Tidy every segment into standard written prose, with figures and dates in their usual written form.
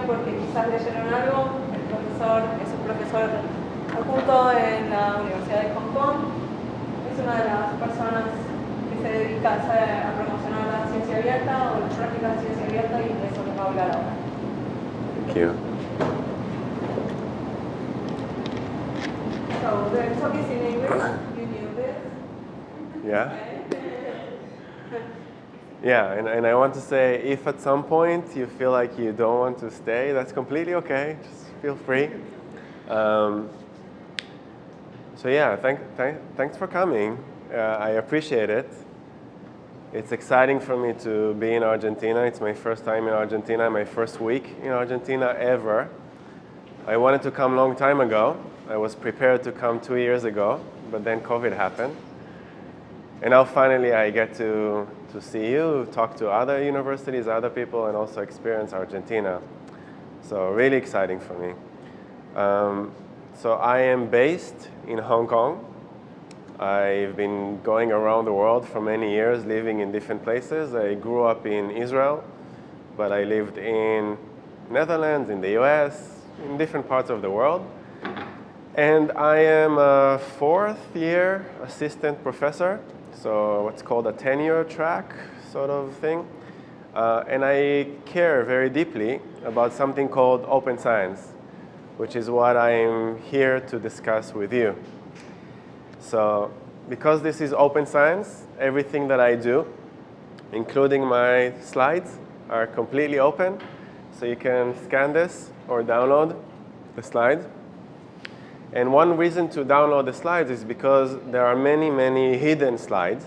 porque quizás leyeron algo. El profesor es un profesor adjunto en la Universidad de Hong Kong. Es una de las personas que se dedica a promocionar la ciencia abierta o las prácticas de ciencia abierta, y de eso nos va a hablar ahora. Thank you. So the talk is in English. You knew this? Yeah. Okay. Yeah, and I want to say, if at some point you feel like you don't want to stay, that's completely okay. Just feel free. So yeah, thanks for coming. I appreciate it. It's exciting for me to be in Argentina. It's my first time in Argentina, my first week in Argentina ever. I wanted to come a long time ago. I was prepared to come 2 years ago, but then COVID happened. And now finally I get to see you, talk to other universities, other people, and also experience Argentina. So really exciting for me. So I am based in Hong Kong. I've been going around the world for many years, living in different places. I grew up in Israel, but I lived in Netherlands, in the US, in different parts of the world. And I am a fourth-year assistant professor, so what's called a tenure track sort of thing. And I care very deeply about something called open science, which is what I'm here to discuss with you. So because this is open science, everything that I do, including my slides, are completely open. So you can scan this or download the slides. And one reason to download the slides is because there are many, many hidden slides,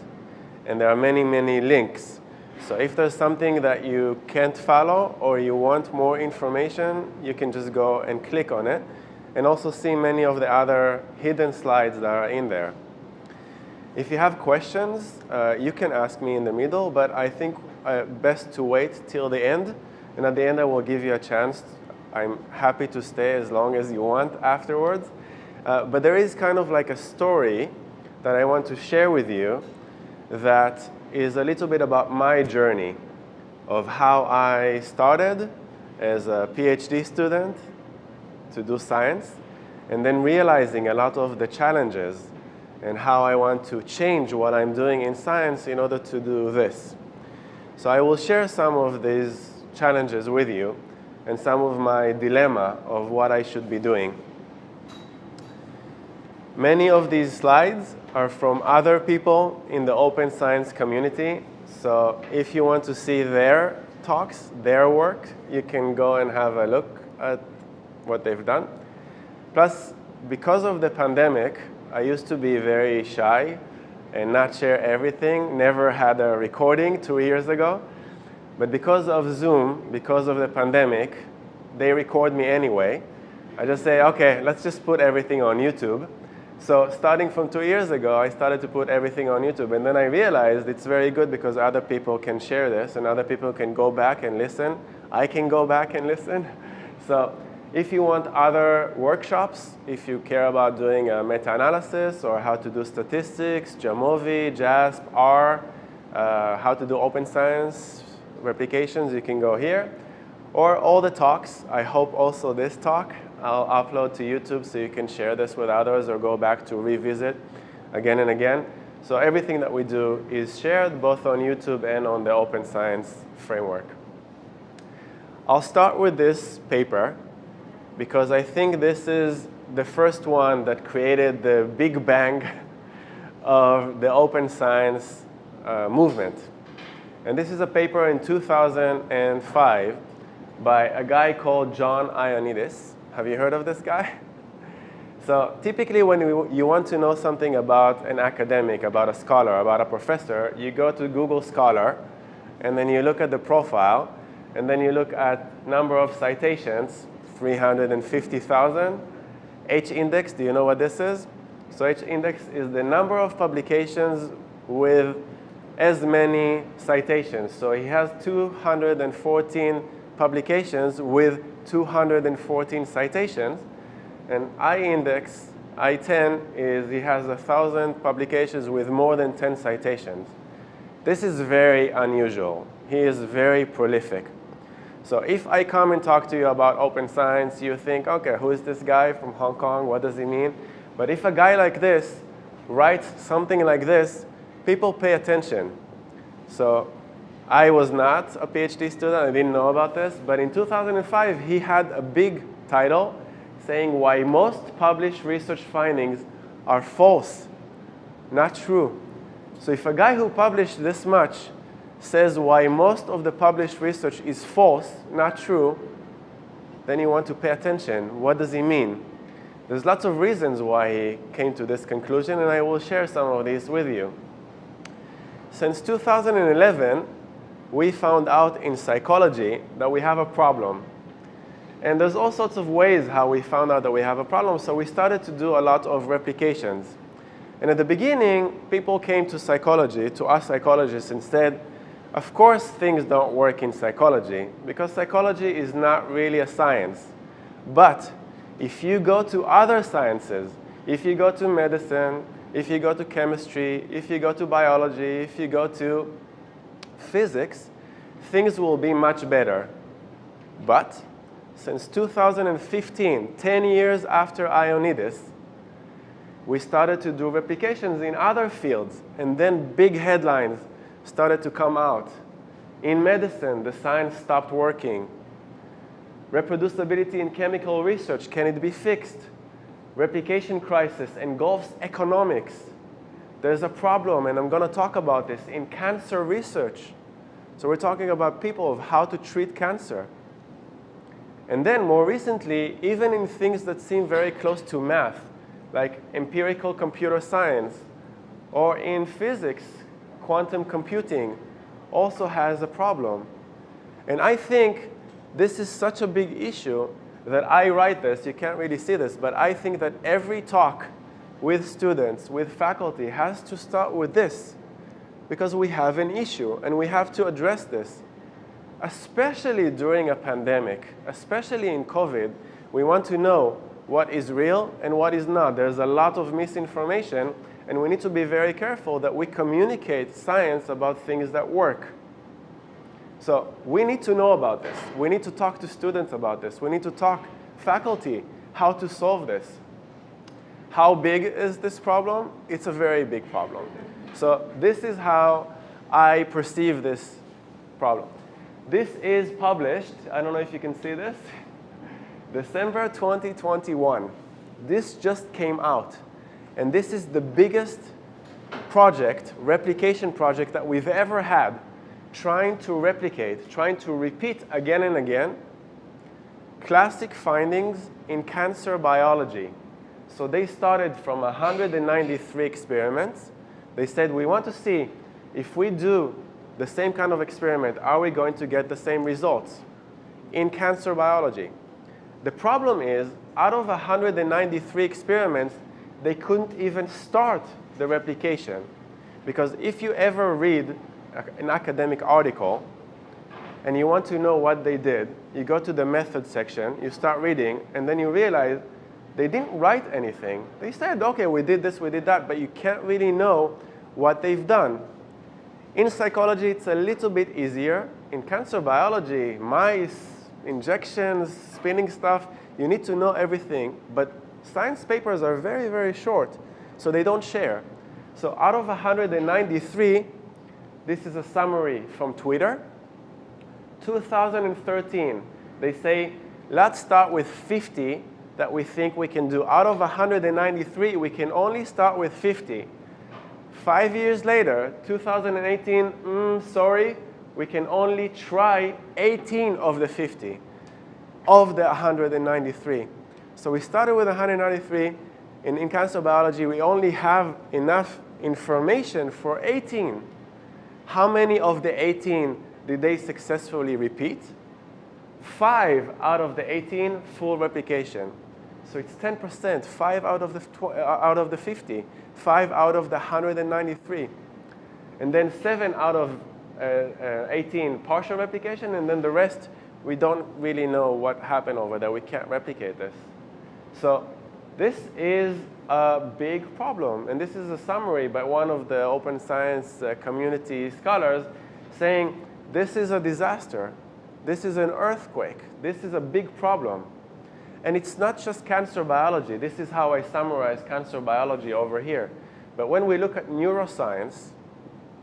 and there are many, many links. So if there's something that you can't follow or you want more information, you can just go and click on it, and also see many of the other hidden slides that are in there. If you have questions, you can ask me in the middle, but I think best to wait till the end, and at the end I will give you a chance. I'm happy to stay as long as you want afterwards. But there is kind of like a story that I want to share with you that is a little bit about my journey of how I started as a PhD student to do science, and then realizing a lot of the challenges and how I want to change what I'm doing in science in order to do this. So I will share some of these challenges with you and some of my dilemma of what I should be doing. Many of these slides are from other people in the open science community. So if you want to see their talks, their work, you can go and have a look at what they've done. Plus, because of the pandemic, I used to be very shy and not share everything. Never had a recording 2 years ago. But because of Zoom, because of the pandemic, they record me anyway. I just say, okay, let's just put everything on YouTube. So starting from 2 years ago, I started to put everything on YouTube. And then I realized it's very good because other people can share this and other people can go back and listen. I can go back and listen. So if you want other workshops, if you care about doing a meta-analysis or how to do statistics, Jamovi, JASP, R, how to do open science replications, you can go here. Or all the talks. I hope also this talk I'll upload to YouTube so you can share this with others or go back to revisit again and again. So everything that we do is shared both on YouTube and on the open science framework. I'll start with this paper because I think this is the first one that created the big bang of the open science movement. And this is a paper in 2005 by a guy called John Ioannidis. Have you heard of this guy? So typically when you want to know something about an academic, about a scholar, about a professor, you go to Google Scholar, and then you look at the profile, and then you look at number of citations, 350,000. H-index, do you know what this is? So H-index is the number of publications with as many citations. So he has 214 publications with 214 citations. And I-index, I-10, is he has 1,000 publications with more than 10 citations. This is very unusual. He is very prolific. So if I come and talk to you about open science, you think, okay, who is this guy from Hong Kong? What does he mean? But if a guy like this writes something like this, people pay attention. So I was not a PhD student. I didn't know about this. But in 2005, he had a big title saying why most published research findings are false, not true. So if a guy who published this much says why most of the published research is false, not true, then you want to pay attention. What does he mean? There's lots of reasons why he came to this conclusion, and I will share some of these with you. Since 2011, we found out in psychology that we have a problem. And there's all sorts of ways how we found out that we have a problem, so we started to do a lot of replications. And at the beginning, people came to psychology, to us psychologists, and said, of course things don't work in psychology, because psychology is not really a science. But if you go to other sciences, if you go to medicine, if you go to chemistry, if you go to biology, if you go to physics, things will be much better. But since 2015, 10 years after Ioannidis, we started to do replications in other fields, and then big headlines started to come out. In medicine, the science stopped working. Reproducibility in chemical research, can it be fixed? Replication crisis engulfs economics. There's a problem, and I'm going to talk about this, in cancer research. So we're talking about people of how to treat cancer. And then more recently, even in things that seem very close to math, like empirical computer science, or in physics, quantum computing also has a problem. And I think this is such a big issue that I write this. You can't really see this, but I think that every talk with students, with faculty, has to start with this, because we have an issue and we have to address this. Especially during a pandemic, especially in COVID, we want to know what is real and what is not. There's a lot of misinformation, and we need to be very careful that we communicate science about things that work. So we need to know about this. We need to talk to students about this. We need to talk faculty how to solve this. How big is this problem? It's a very big problem. So this is how I perceive this problem. This is published, I don't know if you can see this, December 2021. This just came out. And this is the biggest project, replication project that we've ever had, trying to replicate, trying to repeat again and again classic findings in cancer biology. So they started from 193 experiments. They said, we want to see if we do the same kind of experiment, are we going to get the same results in cancer biology? The problem is, out of 193 experiments, they couldn't even start the replication. Because if you ever read an academic article and you want to know what they did, you go to the method section, you start reading, and then you realize they didn't write anything. They said, okay, we did this, we did that, but you can't really know what they've done. In psychology, it's a little bit easier. In cancer biology, mice, injections, spinning stuff, you need to know everything. But science papers are very, very short, so they don't share. So out of 193, this is a summary from Twitter. 2013, they say, let's start with 50 that we think we can do. Out of 193, we can only start with 50. 5 years later, 2018, sorry, we can only try 18 of the 50 of the 193. So we started with 193. In cancer biology, we only have enough information for 18. How many of the 18 did they successfully repeat? 5 out of the 18, full replication. So it's 10%, 5 out of the 50, 5 out of the 193. And then 7 out of 18 partial replication, and then the rest, we don't really know what happened over there. We can't replicate this. So this is a big problem. And this is a summary by one of the open science community scholars saying this is a disaster. This is an earthquake. This is a big problem. And it's not just cancer biology. This is how I summarize cancer biology over here. But when we look at neuroscience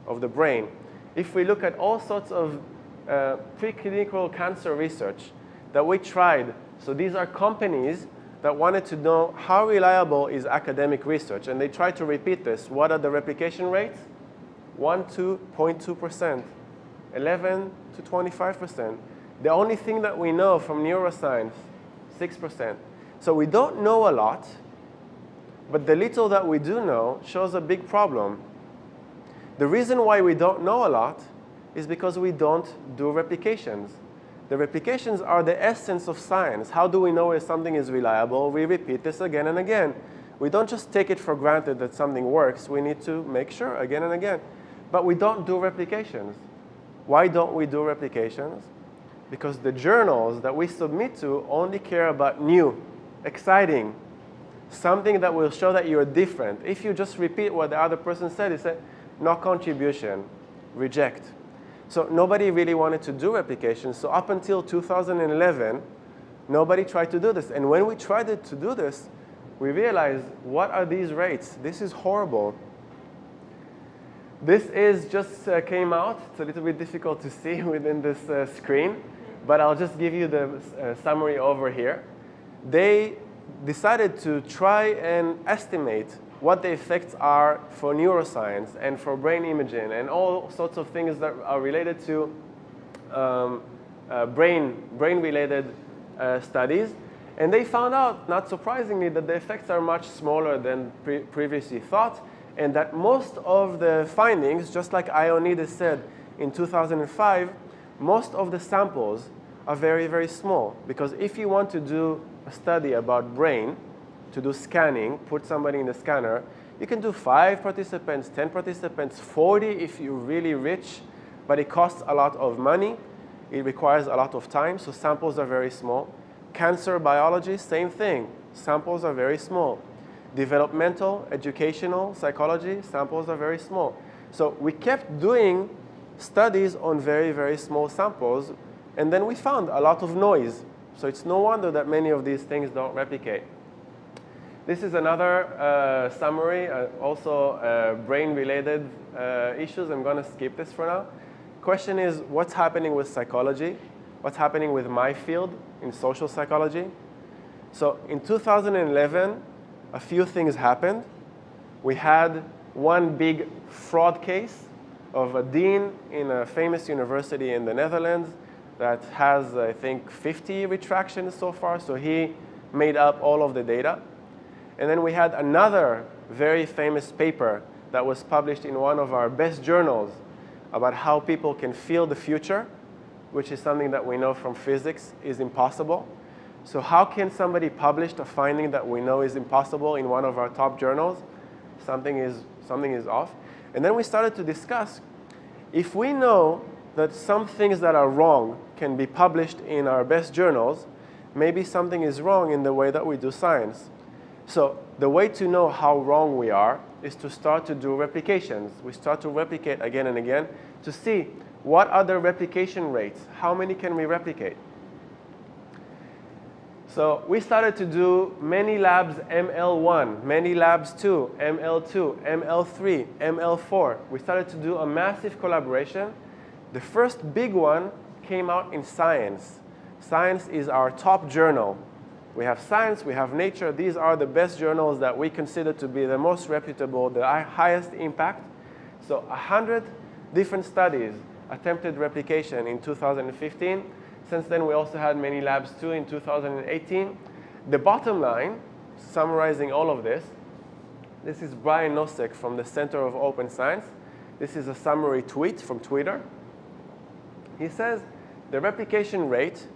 of the brain, if we look at all sorts of preclinical cancer research that we tried, so these are companies that wanted to know how reliable is academic research, and they tried to repeat this. What are the replication rates? 1 to 0.2%, 11 to 25%. The only thing that we know from neuroscience, 6%. So we don't know a lot, but the little that we do know shows a big problem. The reason why we don't know a lot is because we don't do replications. The replications are the essence of science. How do we know if something is reliable? We repeat this again and again. We don't just take it for granted that something works. We need to make sure again and again. But we don't do replications. Why don't we do replications? Because the journals that we submit to only care about new, exciting, something that will show that you're different. If you just repeat what the other person said, you say, no contribution, reject. So nobody really wanted to do replications. So up until 2011, nobody tried to do this. And when we tried to do this, we realized, what are these rates? This is horrible. This is just came out. It's a little bit difficult to see within this screen, but I'll just give you the summary over here. They decided to try and estimate what the effects are for neuroscience and for brain imaging and all sorts of things that are related to brain-related studies. And they found out, not surprisingly, that the effects are much smaller than previously thought, and that most of the findings, just like Ioannidis said in 2005, most of the samples are very, very small. Because if you want to do a study about brain, to do scanning, put somebody in the scanner, you can do 5 participants, 10 participants, 40 if you're really rich, but it costs a lot of money. It requires a lot of time, so samples are very small. Cancer biology, same thing. Samples are very small. Developmental, educational, psychology, samples are very small. So we kept doing studies on very, very small samples, and then we found a lot of noise. So it's no wonder that many of these things don't replicate. This is another summary, also brain-related issues. I'm going to skip this for now. Question is, what's happening with psychology? What's happening with my field in social psychology? So in 2011, a few things happened. We had one big fraud case of a dean in a famous university in the Netherlands that has, I think, 50 retractions so far. So he made up all of the data. And then we had another very famous paper that was published in one of our best journals about how people can feel the future, which is something that we know from physics is impossible. So how can somebody publish a finding that we know is impossible in one of our top journals? Something is off. And then we started to discuss, if we know that some things that are wrong can be published in our best journals, maybe something is wrong in the way that we do science. So the way to know how wrong we are is to start to do replications. We start to replicate again and again to see what are the replication rates, how many can we replicate. So we started to do many labs ML1, many labs 2, ML2, ML3, ML4. We started to do a massive collaboration. The first big one came out in Science. Science is our top journal. We have Science, we have Nature. These are the best journals that we consider to be the most reputable, the highest impact. So 100 different studies attempted replication in 2015. Since then, we also had many labs too in 2018. The bottom line, summarizing all of this, this is Brian Nosek from the Center of Open Science. This is a summary tweet from Twitter. He says the replication rate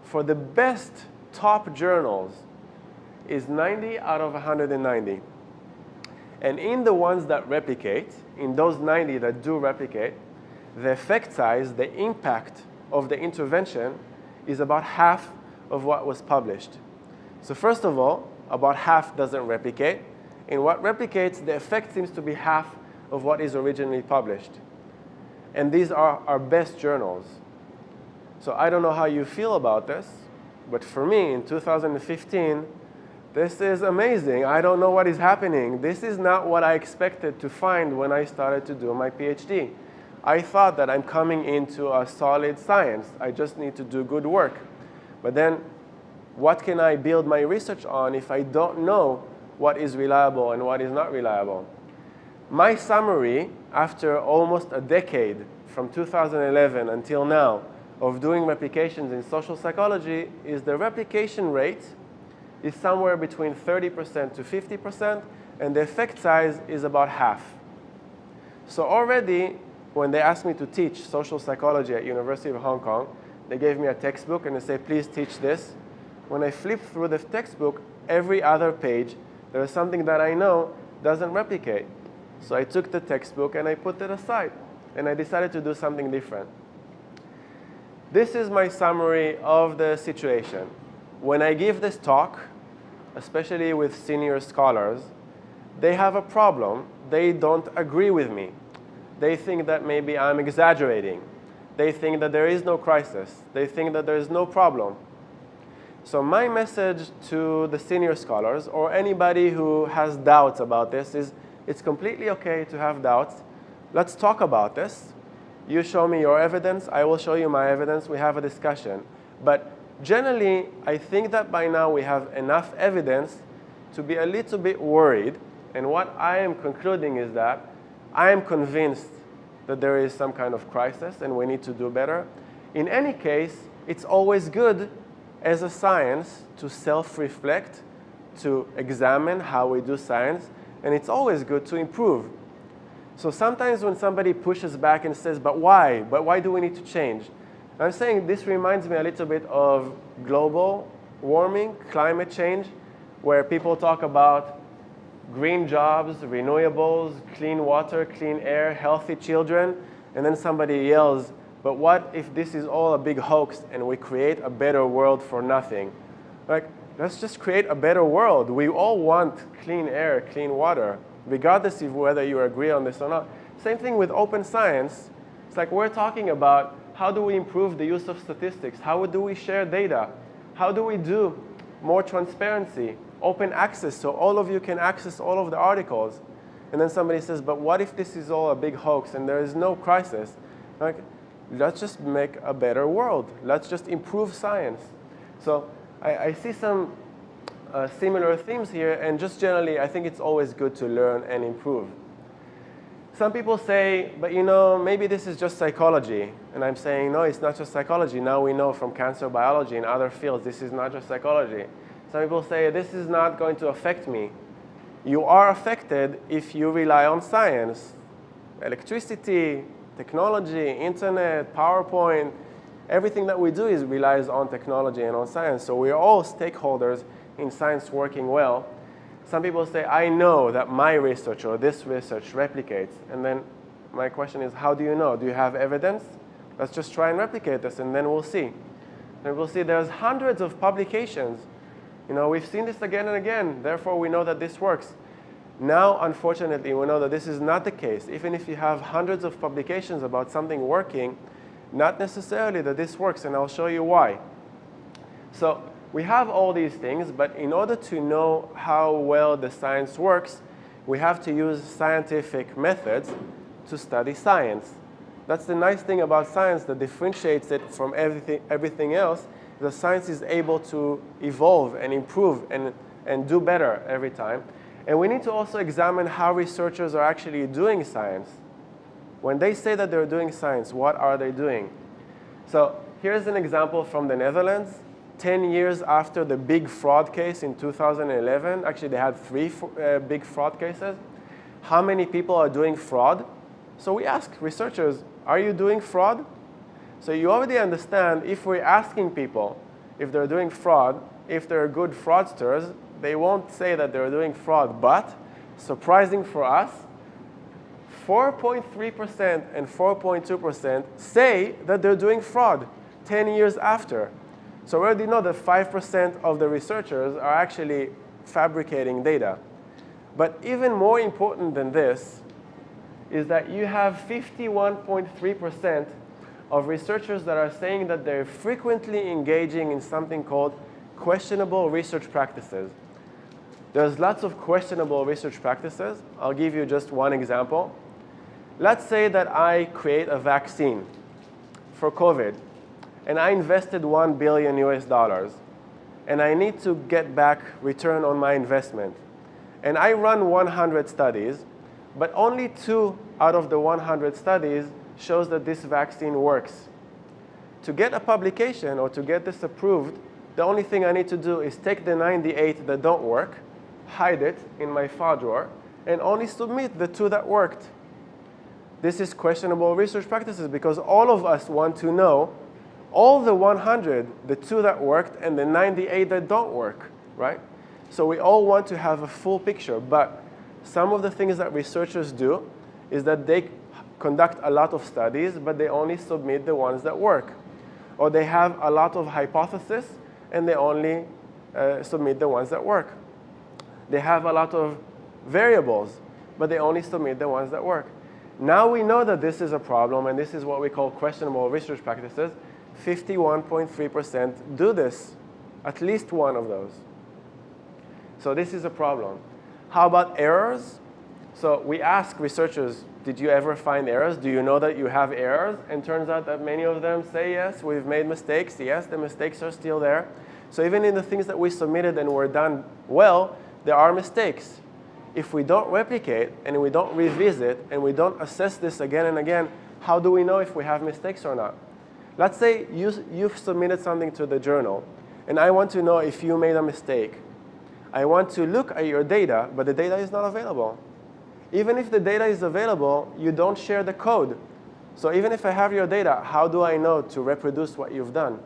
for the best top journals is 90 out of 190. And in the ones that replicate, in those 90 that do replicate, the effect size, the impact of the intervention is about half of what was published. So first of all, about half doesn't replicate. In what replicates, the effect seems to be half of what is originally published. And these are our best journals. So I don't know how you feel about this, but for me in 2015, this is amazing. I don't know what is happening. This is not what I expected to find when I started to do my PhD. I thought that I'm coming into a solid science. I just need to do good work. But then what can I build my research on if I don't know what is reliable and what is not reliable? My summary, after almost a decade, from 2011 until now, of doing replications in social psychology, is the replication rate is somewhere between 30% to 50%, and the effect size is about half. So already, when they asked me to teach social psychology at University of Hong Kong, they gave me a textbook and they say, please teach this. When I flip through the textbook, every other page, there is something that I know doesn't replicate. So I took the textbook and I put it aside, and I decided to do something different. This is my summary of the situation. When I give this talk, especially with senior scholars, they have a problem. They don't agree with me. They think that maybe I'm exaggerating. They think that there is no crisis. They think that there is no problem. So my message to the senior scholars, or anybody who has doubts about this, is it's completely okay to have doubts. Let's talk about this. You show me your evidence, I will show you my evidence, we have a discussion. But generally, I think that by now we have enough evidence to be a little bit worried. And what I am concluding is that I am convinced that there is some kind of crisis and we need to do better. In any case, it's always good as a science to self-reflect, to examine how we do science, and it's always good to improve. So sometimes when somebody pushes back and says, but why? But why do we need to change? I'm saying this reminds me a little bit of global warming, climate change, where people talk about green jobs, renewables, clean water, clean air, healthy children, and then somebody yells, but what if this is all a big hoax and we create a better world for nothing? Like, let's just create a better world. We all want clean air, clean water, regardless of whether you agree on this or not. Same thing with open science. It's like we're talking about how do we improve the use of statistics? How do we share data? How do we do more transparency, open access, so all of you can access all of the articles? And then somebody says, but what if this is all a big hoax and there is no crisis? Like, let's just make a better world. Let's just improve science. So I see some similar themes here, and just generally, I think it's always good to learn and improve. Some people say, but you know, maybe this is just psychology. And I'm saying, no, it's not just psychology. Now we know from cancer biology and other fields, this is not just psychology. Some people say, this is not going to affect me. You are affected if you rely on science. Electricity, technology, internet, PowerPoint, everything that we do relies on technology and on science. So we are all stakeholders in science working well. Some people say, I know that my research or this research replicates. And then my question is, how do you know? Do you have evidence? Let's just try and replicate this, and then we'll see. And we'll see there's hundreds of publications. You know, we've seen this again and again. Therefore, we know that this works. Now, unfortunately, we know that this is not the case. Even if you have hundreds of publications about something working, not necessarily that this works, and I'll show you why. So we have all these things, but in order to know how well the science works, we have to use scientific methods to study science. That's the nice thing about science that differentiates it from everything else. The science is able to evolve and improve and do better every time. And we need to also examine how researchers are actually doing science. When they say that they're doing science, what are they doing? So here's an example from the Netherlands. 10 years after the big fraud case in 2011, actually they had 3 big fraud cases. How many people are doing fraud? So we ask researchers, are you doing fraud? So you already understand, if we're asking people if they're doing fraud, if they're good fraudsters, they won't say that they're doing fraud. But, surprising for us, 4.3% and 4.2% say that they're doing fraud 10 years after. So we already know that 5% of the researchers are actually fabricating data. But even more important than this is that you have 51.3% of researchers that are saying that they're frequently engaging in something called questionable research practices. There's lots of questionable research practices. I'll give you just one example. Let's say that I create a vaccine for COVID, and I invested $1 billion US, and I need to get back return on my investment. And I run 100 studies, but only 2 out of the 100 studies shows that this vaccine works. To get a publication or to get this approved, the only thing I need to do is take the 98 that don't work, hide it in my file drawer, and only submit the 2 that worked. This is questionable research practices because all of us want to know all the 100, the 2 that worked, and the 98 that don't work, right? So we all want to have a full picture, but some of the things that researchers do is that they conduct a lot of studies, but they only submit the ones that work. Or they have a lot of hypotheses, and they only submit the ones that work. They have a lot of variables, but they only submit the ones that work. Now we know that this is a problem, and this is what we call questionable research practices. 51.3% do this, at least one of those. So this is a problem. How about errors? So we ask researchers, did you ever find errors? Do you know that you have errors? And turns out that many of them say, yes, we've made mistakes. Yes, the mistakes are still there. So even in the things that we submitted and were done well, there are mistakes. If we don't replicate and we don't revisit and we don't assess this again and again, how do we know if we have mistakes or not? Let's say you've submitted something to the journal, and I want to know if you made a mistake. I want to look at your data, but the data is not available. Even if the data is available, you don't share the code. So even if I have your data, how do I know to reproduce what you've done?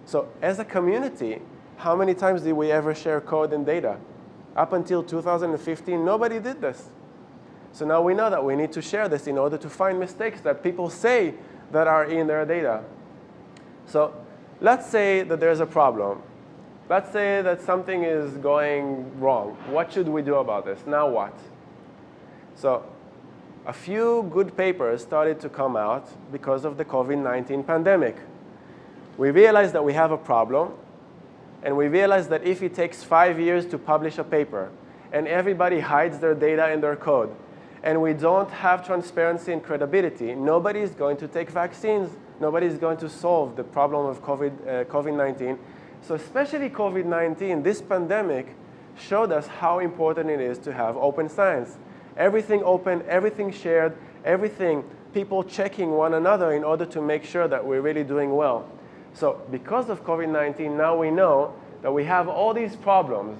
So as a community, how many times did we ever share code and data? Up until 2015, nobody did this. So now we know that we need to share this in order to find mistakes that people say that are in their data. So let's say that there's a problem. Let's say that something is going wrong. What should we do about this? Now what? So a few good papers started to come out because of the COVID-19 pandemic. We realized that we have a problem, and we realized that if it takes 5 years to publish a paper, and everybody hides their data and their code, and we don't have transparency and credibility, nobody is going to take vaccines. Nobody is going to solve the problem of COVID-19. So especially COVID-19, this pandemic showed us how important it is to have open science. Everything open, everything shared, everything, people checking one another in order to make sure that we're really doing well. So because of COVID-19, now we know that we have all these problems: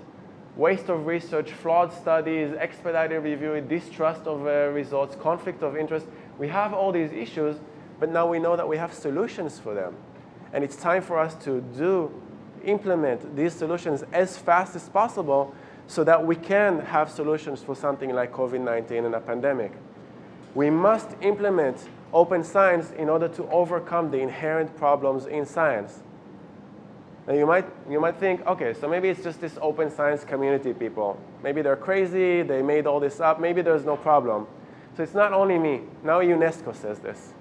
waste of research, flawed studies, expedited review, distrust of results, conflict of interest. We have all these issues, but now we know that we have solutions for them. And it's time for us to implement these solutions as fast as possible so that we can have solutions for something like COVID-19 and a pandemic. We must implement open science in order to overcome the inherent problems in science. Now you might think, okay, so maybe it's just this open science community people. Maybe they're crazy, they made all this up, maybe there's no problem. So it's not only me. Now UNESCO says this.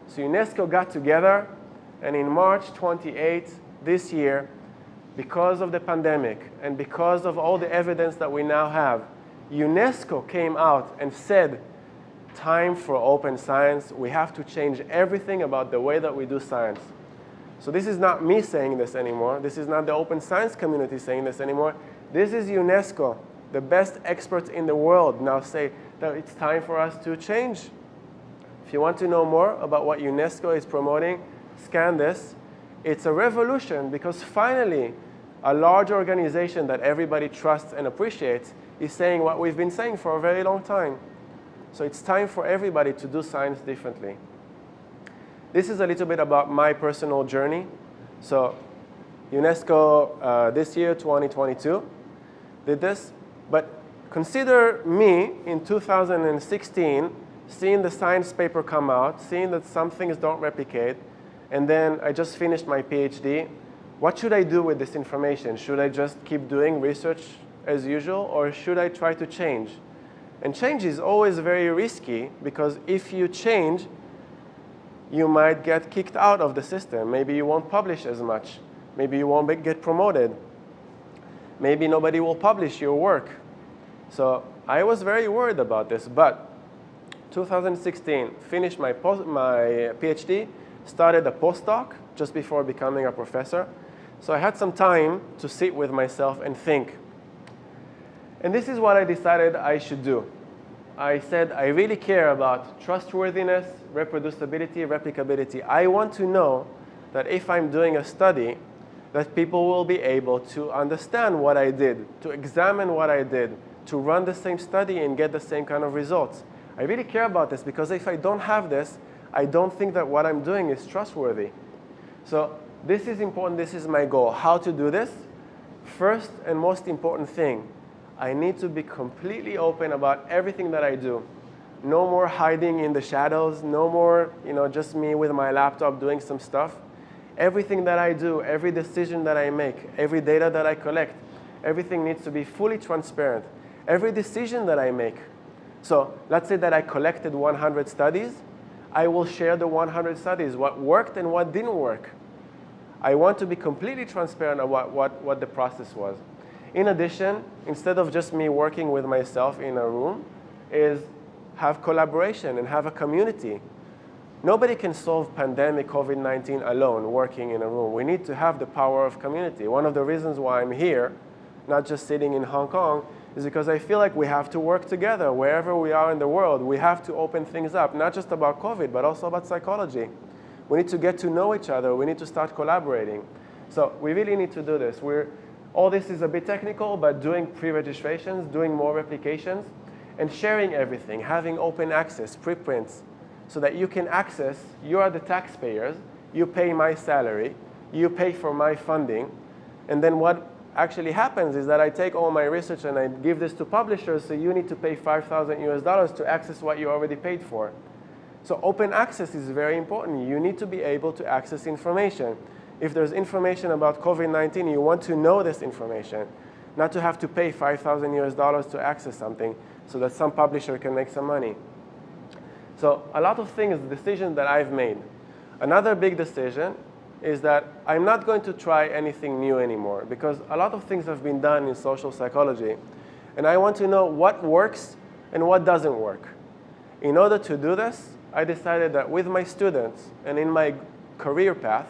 So UNESCO got together, and in March 28 this year, because of the pandemic and because of all the evidence that we now have, UNESCO came out and said, time for open science. We have to change everything about the way that we do science. So this is not me saying this anymore. This is not the open science community saying this anymore. This is UNESCO. The best experts in the world now say that it's time for us to change. If you want to know more about what UNESCO is promoting, scan this. It's a revolution because finally a large organization that everybody trusts and appreciates is saying what we've been saying for a very long time. So it's time for everybody to do science differently. This is a little bit about my personal journey. So UNESCO this year, 2022, did this. But consider me in 2016 seeing the science paper come out, seeing that some things don't replicate, and then I just finished my PhD. What should I do with this information? Should I just keep doing research as usual, or should I try to change? And change is always very risky, because if you change, you might get kicked out of the system. Maybe you won't publish as much. Maybe you won't get promoted. Maybe nobody will publish your work. So I was very worried about this, but 2016, finished my PhD, started a postdoc just before becoming a professor. So I had some time to sit with myself and think. And this is what I decided I should do. I said, I really care about trustworthiness, reproducibility, replicability. I want to know that if I'm doing a study, that people will be able to understand what I did, to examine what I did, to run the same study and get the same kind of results. I really care about this because if I don't have this, I don't think that what I'm doing is trustworthy. So this is important. This is my goal. How to do this? First and most important thing, I need to be completely open about everything that I do. No more hiding in the shadows. No more, just me with my laptop doing some stuff. Everything that I do, every decision that I make, every data that I collect, everything needs to be fully transparent. Every decision that I make. So let's say that I collected 100 studies. I will share the 100 studies, what worked and what didn't work. I want to be completely transparent about what the process was. In addition, instead of just me working with myself in a room, is have collaboration and have a community. Nobody can solve pandemic COVID-19 alone, working in a room. We need to have the power of community. One of the reasons why I'm here, not just sitting in Hong Kong, is because I feel like we have to work together wherever we are in the world. We have to open things up, not just about COVID, but also about psychology. We need to get to know each other. We need to start collaborating. So we really need to do this. All this is a bit technical, but doing pre-registrations, doing more replications, and sharing everything, having open access, preprints, so that you can access, you are the taxpayers, you pay my salary, you pay for my funding, and then what actually happens is that I take all my research and I give this to publishers, so you need to pay $5,000 to access what you already paid for. So open access is very important. You need to be able to access information. If there's information about COVID-19, you want to know this information, not to have to pay $5,000 to access something so that some publisher can make some money. So a lot of things, decisions that I've made. Another big decision is that I'm not going to try anything new anymore because a lot of things have been done in social psychology. And I want to know what works and what doesn't work. In order to do this, I decided that with my students and in my career path,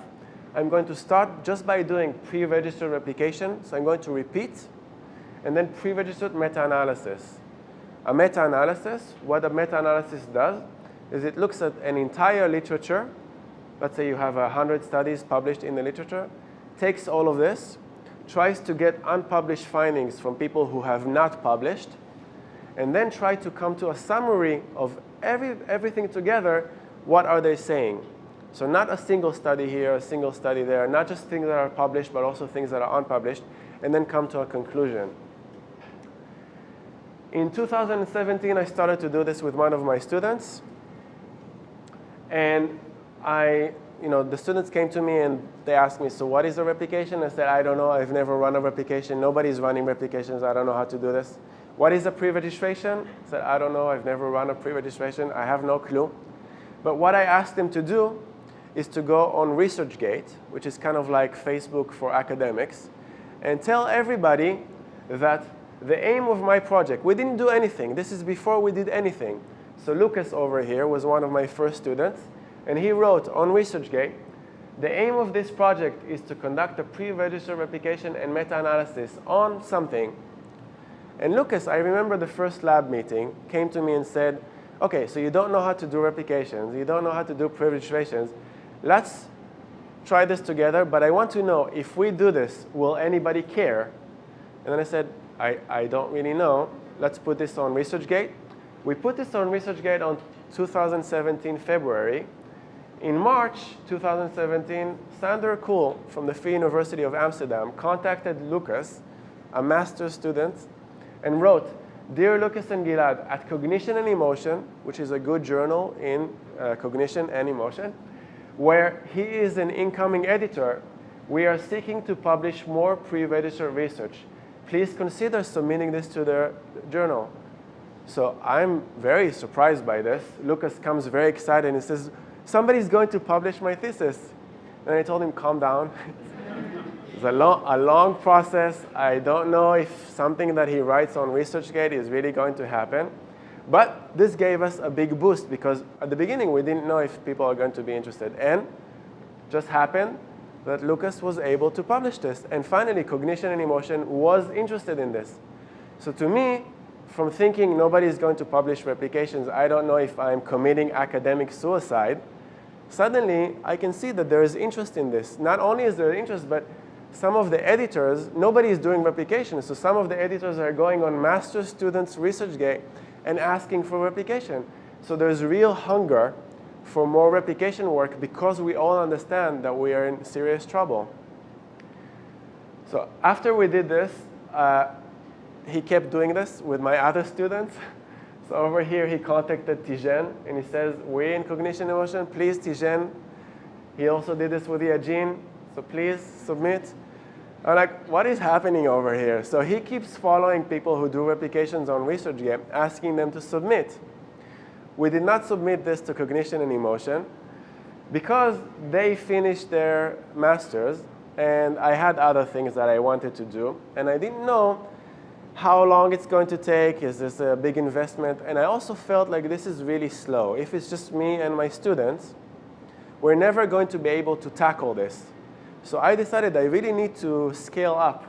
I'm going to start just by doing pre-registered replication. So I'm going to repeat and then pre-registered meta-analysis. A meta-analysis, what a meta-analysis does is it looks at an entire literature. Let's say you have 100 studies published in the literature, takes all of this, tries to get unpublished findings from people who have not published, and then try to come to a summary of everything together. What are they saying? So not a single study here, a single study there, not just things that are published, but also things that are unpublished, and then come to a conclusion. In 2017, I started to do this with one of my students. And the students came to me and they asked me, so what is a replication? I said, I don't know. I've never run a replication. Nobody's running replications. I don't know how to do this. What is a pre-registration? I said, I don't know. I've never run a pre-registration. I have no clue. But what I asked them to do is to go on ResearchGate, which is kind of like Facebook for academics, and tell everybody that the aim of my project, we didn't do anything. This is before we did anything. So Lucas over here was one of my first students, and he wrote on ResearchGate, the aim of this project is to conduct a pre-registered replication and meta-analysis on something. And Lucas, I remember the first lab meeting, came to me and said, okay, so you don't know how to do replications, you don't know how to do pre-registrations, let's try this together, but I want to know, if we do this, will anybody care? And then I said, I don't really know. Let's put this on ResearchGate. We put this on ResearchGate on 2017 February. In March 2017, Sander Kool from the Free University of Amsterdam contacted Lucas, a master's student, and wrote, Dear Lucas and Gilad, at Cognition and Emotion, which is a good journal in cognition and emotion, where he is an incoming editor, we are seeking to publish more pre-registered research. Please consider submitting this to the journal. So I'm very surprised by this. Lucas comes very excited and he says, somebody's going to publish my thesis. And I told him, calm down. It's a long process. I don't know if something that he writes on ResearchGate is really going to happen. But this gave us a big boost because at the beginning we didn't know if people are going to be interested. And just happened that Lucas was able to publish this. And finally, Cognition and Emotion was interested in this. So to me, from thinking nobody's going to publish replications, I don't know if I'm committing academic suicide, suddenly I can see that there is interest in this. Not only is there interest, but some of the editors, nobody is doing replications. So some of the editors are going on master's students' ResearchGate and asking for replication. So there's real hunger for more replication work because we all understand that we are in serious trouble. So after we did this, he kept doing this with my other students. So over here, he contacted Tijen, and he says, we're in Cognition and Emotion. Please, Tijen. He also did this with Yajin. So please submit. I'm like, what is happening over here? So he keeps following people who do replications on ResearchGate, asking them to submit. We did not submit this to Cognition and Emotion because they finished their masters, and I had other things that I wanted to do, and I didn't know how long it's going to take. Is this a big investment? And I also felt like this is really slow. If it's just me and my students, we're never going to be able to tackle this. So I decided I really need to scale up.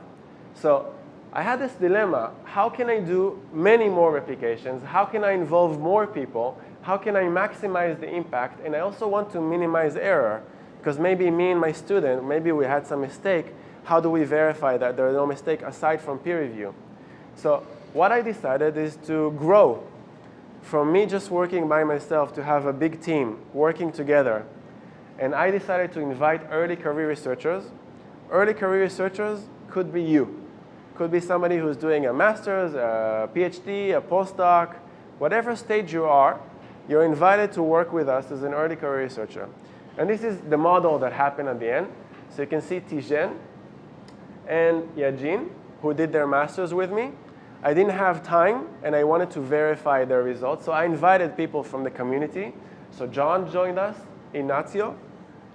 So I had this dilemma. How can I do many more replications? How can I involve more people? How can I maximize the impact? And I also want to minimize error, because maybe me and my student, maybe we had some mistake. How do we verify that there is no mistake aside from peer review? So what I decided is to grow from me just working by myself to have a big team working together. And I decided to invite early career researchers. Early career researchers could be you. Could be somebody who's doing a master's, a PhD, a postdoc, whatever stage you are, you're invited to work with us as an early career researcher. And this is the model that happened at the end. So you can see Tijen and Yajin, who did their masters with me. I didn't have time, and I wanted to verify their results. So I invited people from the community. So John joined us, Ignacio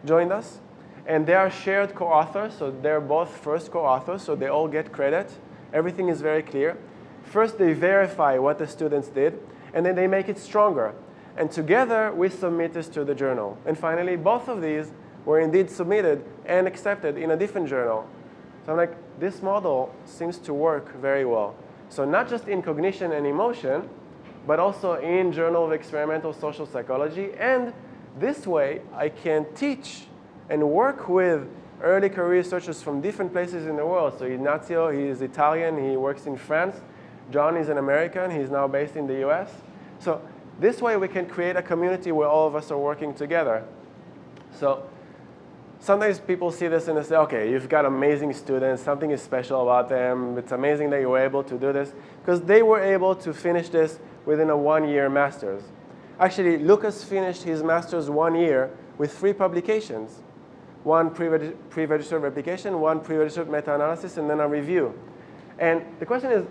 joined us, and they are shared co-authors. So they're both first co-authors, so they all get credit. Everything is very clear. First, they verify what the students did, and then they make it stronger. And together, we submit this to the journal. And finally, both of these were indeed submitted and accepted in a different journal. So I'm like, this model seems to work very well. So not just in Cognition and Emotion, but also in Journal of Experimental Social Psychology. And this way, I can teach and work with early career researchers from different places in the world. So Ignacio, he is Italian, he works in France. John is an American, he's now based in the US. So this way, we can create a community where all of us are working together. So sometimes people see this and they say, okay, you've got amazing students, something is special about them, it's amazing that you were able to do this, because they were able to finish this within a one-year master's. Actually, Lucas finished his master's 1 year with 3 publications. 1 pre-registered replication, 1 pre-registered meta-analysis, and then a review. And the question is,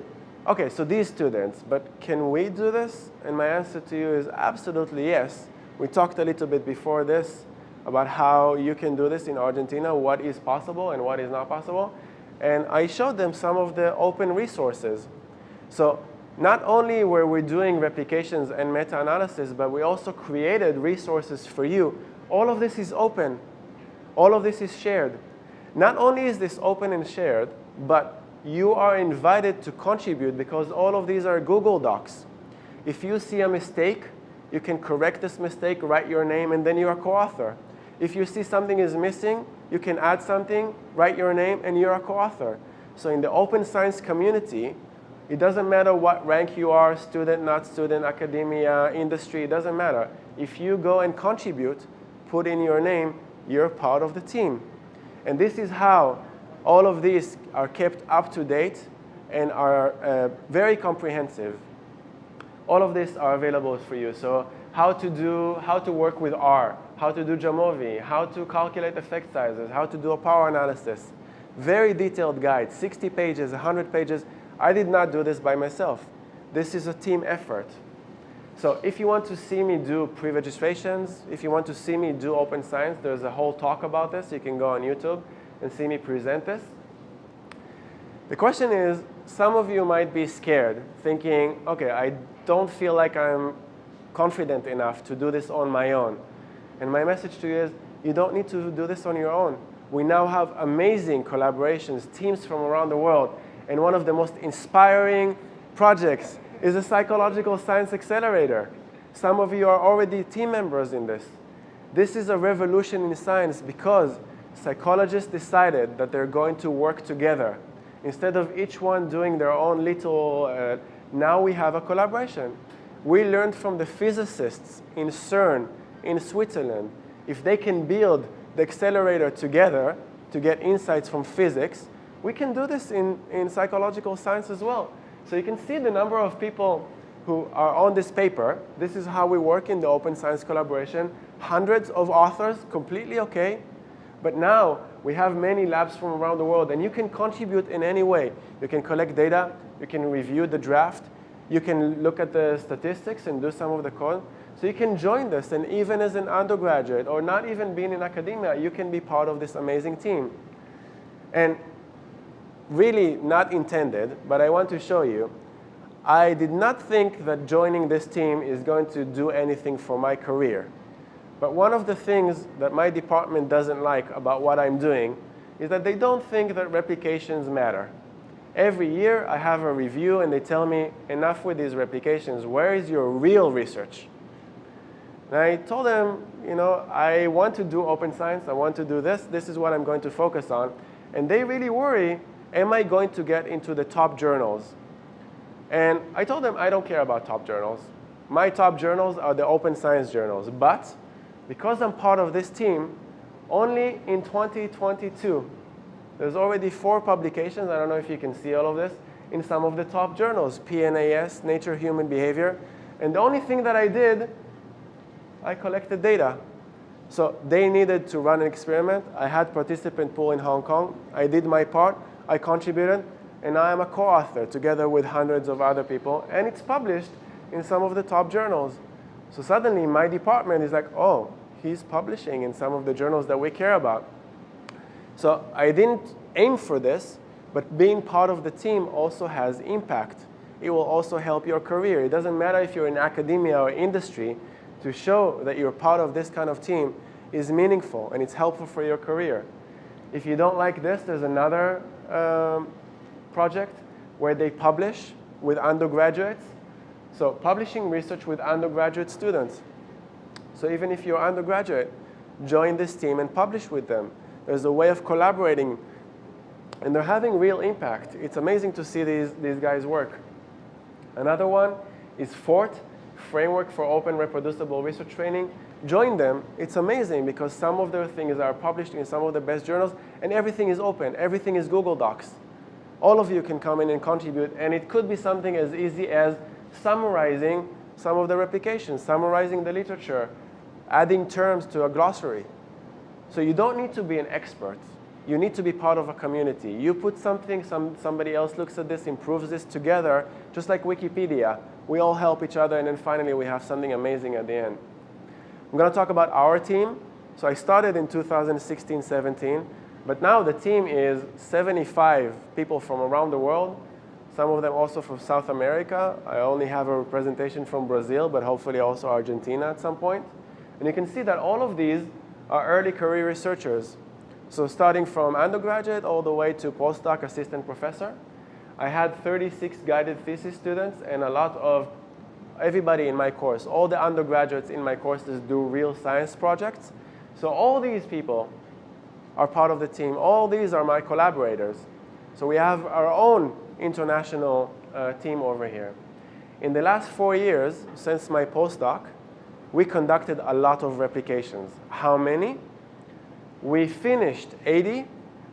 okay, so these students, but can we do this? And my answer to you is absolutely yes. We talked a little bit before this about how you can do this in Argentina, what is possible and what is not possible. And I showed them some of the open resources. So not only were we doing replications and meta-analysis, but we also created resources for you. All of this is open. All of this is shared. Not only is this open and shared, but you are invited to contribute because all of these are Google Docs. If you see a mistake, you can correct this mistake, write your name, and then you're a co-author. If you see something is missing, you can add something, write your name, and you're a co-author. So in the open science community, it doesn't matter what rank you are, student, not student, academia, industry, it doesn't matter. If you go and contribute, put in your name, you're part of the team. And this is how all of these are kept up to date and are very comprehensive. All of these are available for you. So how to work with R, how to do Jamovi, how to calculate effect sizes, how to do a power analysis. Very detailed guide, 60 pages, 100 pages. I did not do this by myself. This is a team effort. So if you want to see me do pre-registrations, if you want to see me do open science, there's a whole talk about this. You can go on YouTube and see me present this. The question is, some of you might be scared, thinking, okay, I don't feel like I'm confident enough to do this on my own. And my message to you is, you don't need to do this on your own. We now have amazing collaborations, teams from around the world. And one of the most inspiring projects is a psychological science accelerator. Some of you are already team members in this. This is a revolution in science because psychologists decided that they're going to work together. Instead of each one doing their own little, now we have a collaboration. We learned from the physicists in CERN, in Switzerland. If they can build the accelerator together to get insights from physics, we can do this in psychological science as well. So you can see the number of people who are on this paper. This is how we work in the open science collaboration. Hundreds of authors, completely okay. But now we have many labs from around the world, and you can contribute in any way. You can collect data, you can review the draft, you can look at the statistics and do some of the code. So you can join this, and even as an undergraduate or not even being in academia, you can be part of this amazing team. And really not intended, but I want to show you, I did not think that joining this team is going to do anything for my career. But one of the things that my department doesn't like about what I'm doing is that they don't think that replications matter. Every year I have a review and they tell me, enough with these replications, where is your real research? And I told them, you know, I want to do open science, I want to do this, this is what I'm going to focus on. And they really worry, am I going to get into the top journals? And I told them I don't care about top journals. My top journals are the open science journals. But because I'm part of this team, only in 2022, there's already 4 publications, I don't know if you can see all of this, in some of the top journals, PNAS, Nature Human Behavior. And the only thing that I did, I collected data. So they needed to run an experiment. I had participant pool in Hong Kong. I did my part. I contributed. And now I'm a co-author together with hundreds of other people. And it's published in some of the top journals. So suddenly my department is like, oh, he's publishing in some of the journals that we care about. So I didn't aim for this, but being part of the team also has impact. It will also help your career. It doesn't matter if you're in academia or industry, to show that you're part of this kind of team is meaningful and it's helpful for your career. If you don't like this, there's another project where they publish with undergraduates. So publishing research with undergraduate students. So even if you're undergraduate, join this team and publish with them. There's a way of collaborating, and they're having real impact. It's amazing to see these guys work. Another one is FORT, Framework for Open Reproducible Research Training. Join them. It's amazing because some of their things are published in some of the best journals, and everything is open. Everything is Google Docs. All of you can come in and contribute, and it could be something as easy as summarizing some of the replications, summarizing the literature, adding terms to a glossary. So you don't need to be an expert. You need to be part of a community. You put something, somebody else looks at this, improves this together, just like Wikipedia. We all help each other, and then finally we have something amazing at the end. I'm going to talk about our team. So I started in 2016-17, but now the team is 75 people from around the world, some of them also from South America. I only have a representation from Brazil, but hopefully also Argentina at some point. And you can see that all of these are early career researchers. So starting from undergraduate all the way to postdoc assistant professor. I had 36 guided thesis students and a lot of everybody in my course. All the undergraduates in my courses do real science projects. So all these people are part of the team. All these are my collaborators. So we have our own international team over here. In the last 4 years, since my postdoc, we conducted a lot of replications. How many? We finished 80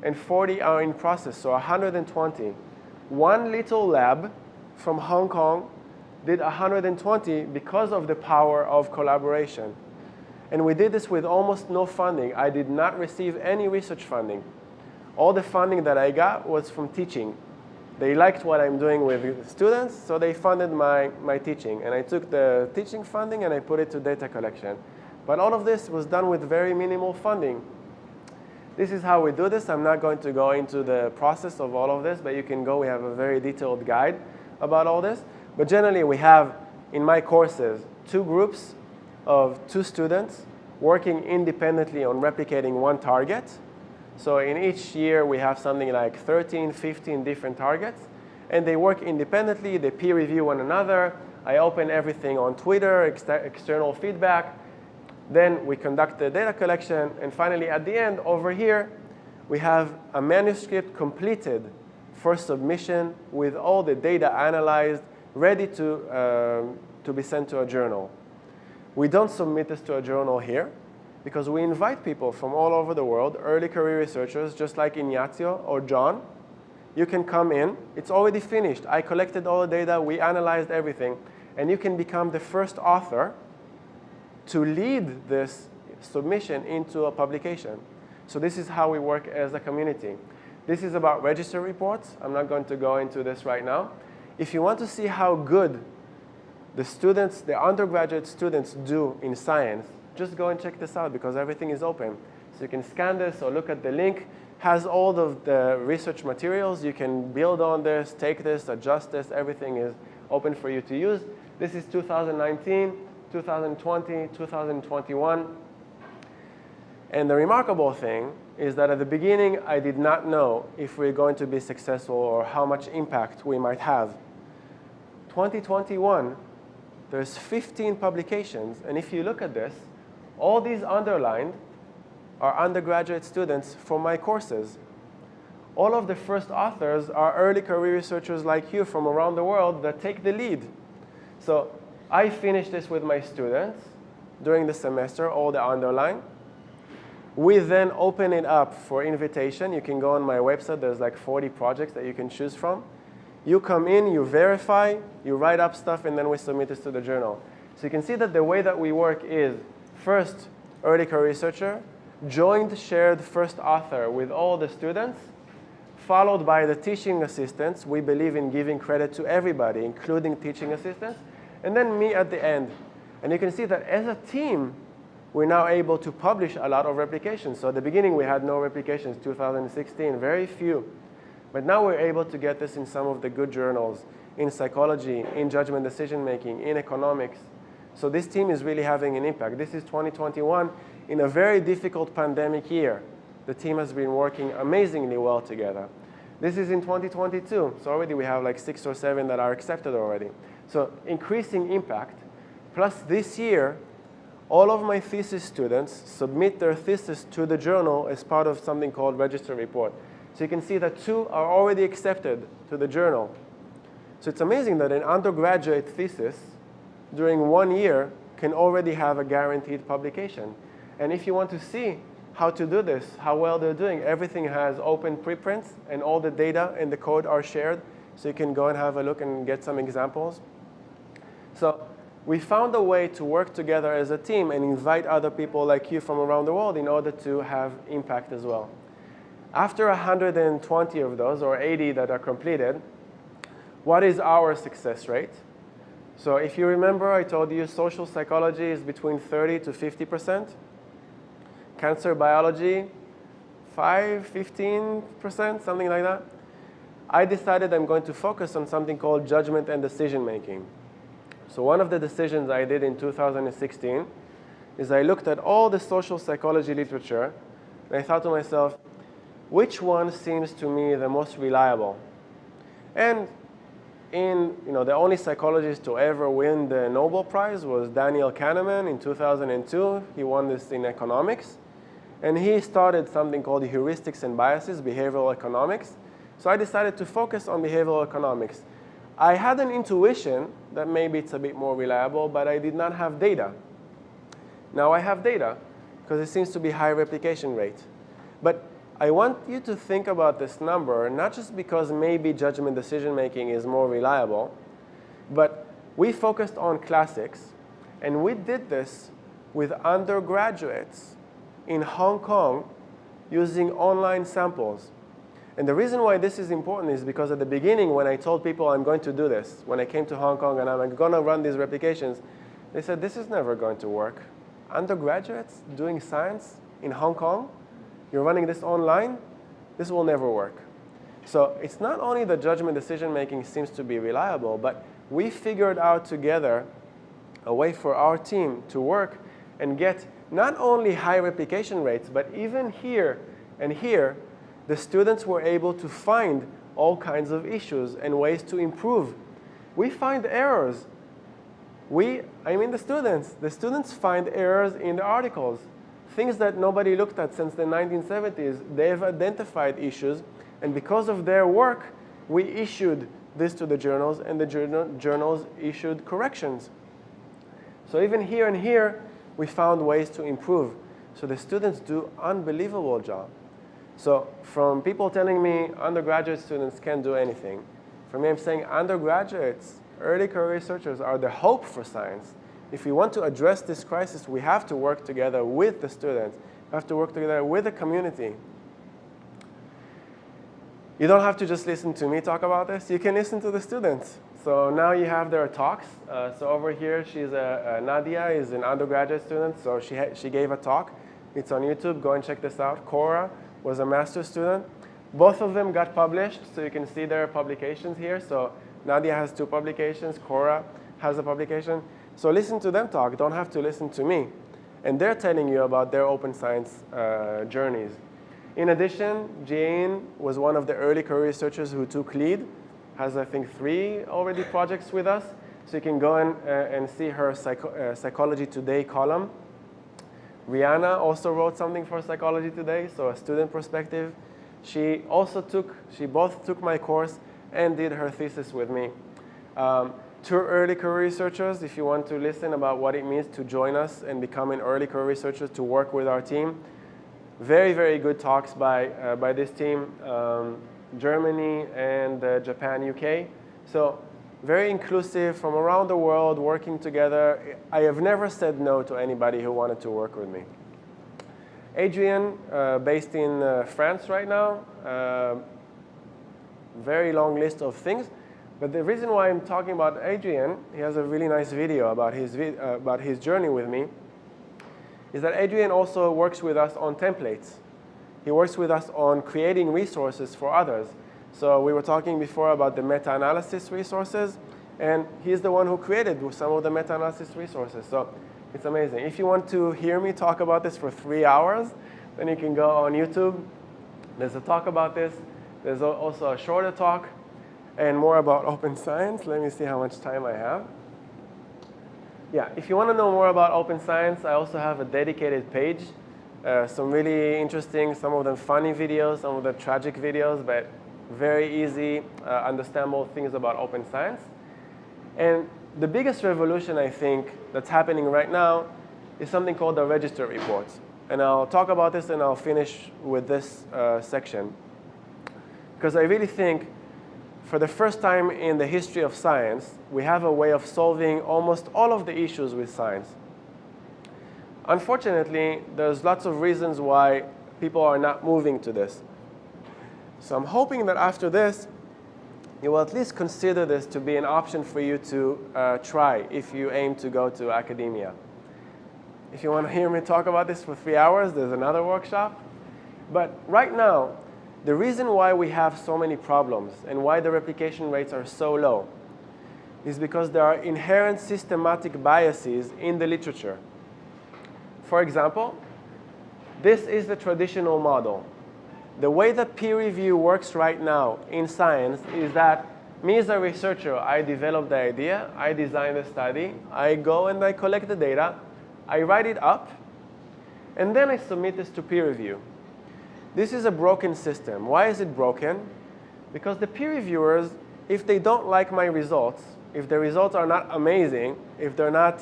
and 40 are in process, so 120. One little lab from Hong Kong did 120 because of the power of collaboration. And we did this with almost no funding. I did not receive any research funding. All the funding that I got was from teaching. They liked what I'm doing with students, so they funded my teaching. And I took the teaching funding and I put it to data collection. But all of this was done with very minimal funding. This is how we do this. I'm not going to go into the process of all of this, but you can go. We have a very detailed guide about all this. But generally, we have, in my courses, 2 groups of 2 students working independently on replicating one target. So in each year, we have something like 13, 15 different targets. And they work independently. They peer review one another. I open everything on Twitter, external feedback. Then we conduct the data collection. And finally, at the end, over here, we have a manuscript completed for submission with all the data analyzed, ready to be sent to a journal. We don't submit this to a journal here because we invite people from all over the world, early career researchers, just like Ignacio or John. You can come in. It's already finished. I collected all the data. We analyzed everything. And you can become the first author to lead this submission into a publication. So this is how we work as a community. This is about register reports. I'm not going to go into this right now. If you want to see how good the students, the undergraduate students do in science, just go and check this out because everything is open. So you can scan this or look at the link. Has all of the research materials. You can build on this, take this, adjust this. Everything is open for you to use. This is 2019, 2020, 2021. And the remarkable thing is that at the beginning, I did not know if we're going to be successful or how much impact we might have. 2021, there's 15 publications. And if you look at this, all these underlined are undergraduate students from my courses. All of the first authors are early career researchers like you from around the world that take the lead. So I finished this with my students during the semester, all the underline. We then open it up for invitation. You can go on my website. There's like 40 projects that you can choose from. You come in, you verify, you write up stuff, and then we submit this to the journal. So you can see that the way that we work is first, early career researcher, joined, shared first author with all the students, followed by the teaching assistants. We believe in giving credit to everybody, including teaching assistants, and then me at the end. And you can see that as a team, we're now able to publish a lot of replications. So at the beginning, we had no replications, 2016, very few. But now we're able to get this in some of the good journals, in psychology, in judgment decision making, in economics. So this team is really having an impact. This is 2021 in a very difficult pandemic year. The team has been working amazingly well together. This is in 2022. So already we have like 6 or 7 that are accepted already. So increasing impact. Plus this year, all of my thesis students submit their thesis to the journal as part of something called register report. So you can see that 2 are already accepted to the journal. So it's amazing that an undergraduate thesis during 1 year can already have a guaranteed publication. And if you want to see how to do this, how well they're doing, everything has open preprints and all the data and the code are shared. So you can go and have a look and get some examples. So we found a way to work together as a team and invite other people like you from around the world in order to have impact as well. After 120 of those, or 80 that are completed, what is our success rate? So if you remember, I told you social psychology is between 30 to 50%. Cancer biology, 15%, something like that. I decided I'm going to focus on something called judgment and decision making. So one of the decisions I did in 2016 is I looked at all the social psychology literature, and I thought to myself, which one seems to me the most reliable? And the only psychologist to ever win the Nobel Prize was Daniel Kahneman in 2002. He won this in economics. And he started something called heuristics and biases, behavioral economics. So I decided to focus on behavioral economics. I had an intuition that maybe it's a bit more reliable, but I did not have data. Now I have data because it seems to be high replication rate. But I want you to think about this number, not just because maybe judgment decision making is more reliable, but we focused on classics, and we did this with undergraduates in Hong Kong using online samples. And the reason why this is important is because at the beginning, when I told people I'm going to do this, when I came to Hong Kong and I'm going to run these replications, they said, this is never going to work. Undergraduates doing science in Hong Kong, you're running this online, this will never work. So it's not only the judgment decision making seems to be reliable, but we figured out together a way for our team to work and get not only high replication rates, but even here and here, the students were able to find all kinds of issues and ways to improve. We find errors. I mean the students find errors in the articles. Things that nobody looked at since the 1970s, they've identified issues, and because of their work, we issued this to the journals, and the journals issued corrections. So even here and here, we found ways to improve. So the students do unbelievable job. So from people telling me undergraduate students can't do anything, for me I'm saying undergraduates, early career researchers are the hope for science. If we want to address this crisis, we have to work together with the students. We have to work together with the community. You don't have to just listen to me talk about this. You can listen to the students. So now you have their talks. So over here, Nadia is an undergraduate student, so she gave a talk. It's on YouTube. Go and check this out. Cora was a master's student. Both of them got published, so you can see their publications here. So Nadia has 2 publications. Cora has a publication. So listen to them talk. Don't have to listen to me. And they're telling you about their open science journeys. In addition, Jane was one of the early career researchers who took lead, has I think 3 already projects with us. So you can go and see her Psychology Today column. Rihanna also wrote something for Psychology Today, so a student perspective. She both took my course and did her thesis with me. 2 early career researchers, if you want to listen about what it means to join us and become an early career researcher to work with our team. Very, very good talks by this team, Germany and Japan, UK. So very inclusive from around the world, working together. I have never said no to anybody who wanted to work with me. Adrian, based in France right now, very long list of things. But the reason why I'm talking about Adrian, he has a really nice video about his journey with me, is that Adrian also works with us on templates. He works with us on creating resources for others. So we were talking before about the meta-analysis resources, and he's the one who created some of the meta-analysis resources. So it's amazing. If you want to hear me talk about this for 3 hours, then you can go on YouTube. There's a talk about this. There's also a shorter talk and more about open science. Let me see how much time I have. Yeah, if you want to know more about open science, I also have a dedicated page. Some really interesting, some of them funny videos, some of them tragic videos, but very easy, understandable things about open science. And the biggest revolution, I think, that's happening right now is something called the register reports. And I'll talk about this and I'll finish with this section. Because I really think for the first time in the history of science, we have a way of solving almost all of the issues with science. Unfortunately, there's lots of reasons why people are not moving to this. So I'm hoping that after this, you will at least consider this to be an option for you to try if you aim to go to academia. If you want to hear me talk about this for 3 hours, there's another workshop. But right now, the reason why we have so many problems and why the replication rates are so low is because there are inherent systematic biases in the literature. For example, this is the traditional model. The way that peer review works right now in science is that me as a researcher, I develop the idea, I design the study, I go and I collect the data, I write it up, and then I submit this to peer review. This is a broken system. Why is it broken? Because the peer reviewers, if they don't like my results, if the results are not amazing, if they're not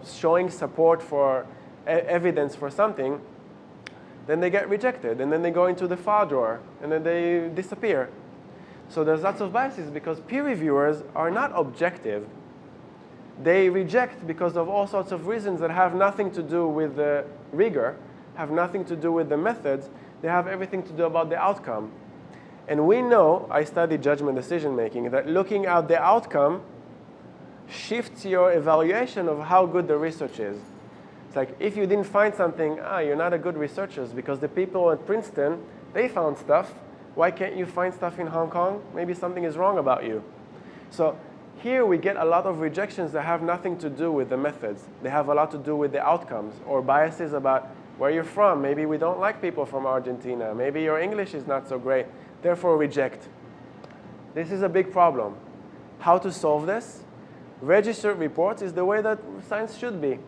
showing support for evidence for something, then they get rejected, and then they go into the file drawer, and then they disappear. So there's lots of biases because peer reviewers are not objective. They reject because of all sorts of reasons that have nothing to do with the rigor, have nothing to do with the methods. They have everything to do about the outcome. And we know, I study judgment decision making, that looking at the outcome shifts your evaluation of how good the research is. It's like if you didn't find something, you're not a good researcher because the people at Princeton, they found stuff. Why can't you find stuff in Hong Kong? Maybe something is wrong about you. So here we get a lot of rejections that have nothing to do with the methods. They have a lot to do with the outcomes or biases about where you're from. Maybe we don't like people from Argentina. Maybe your English is not so great. Therefore, reject. This is a big problem. How to solve this? Registered reports is the way that science should be.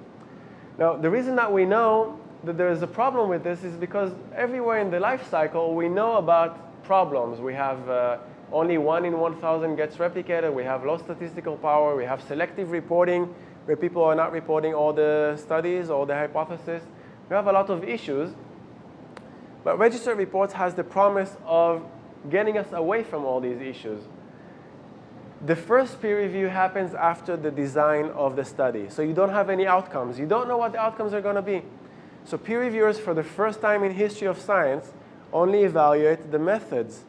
Now, the reason that we know that there is a problem with this is because everywhere in the life cycle, we know about problems. We have only 1 in 1,000 gets replicated. We have low statistical power. We have selective reporting, where people are not reporting all the studies, all the hypotheses. We have a lot of issues. But registered reports has the promise of getting us away from all these issues. The first peer review happens after the design of the study. So you don't have any outcomes. You don't know what the outcomes are going to be. So peer reviewers, for the first time in history of science, only evaluate the methods.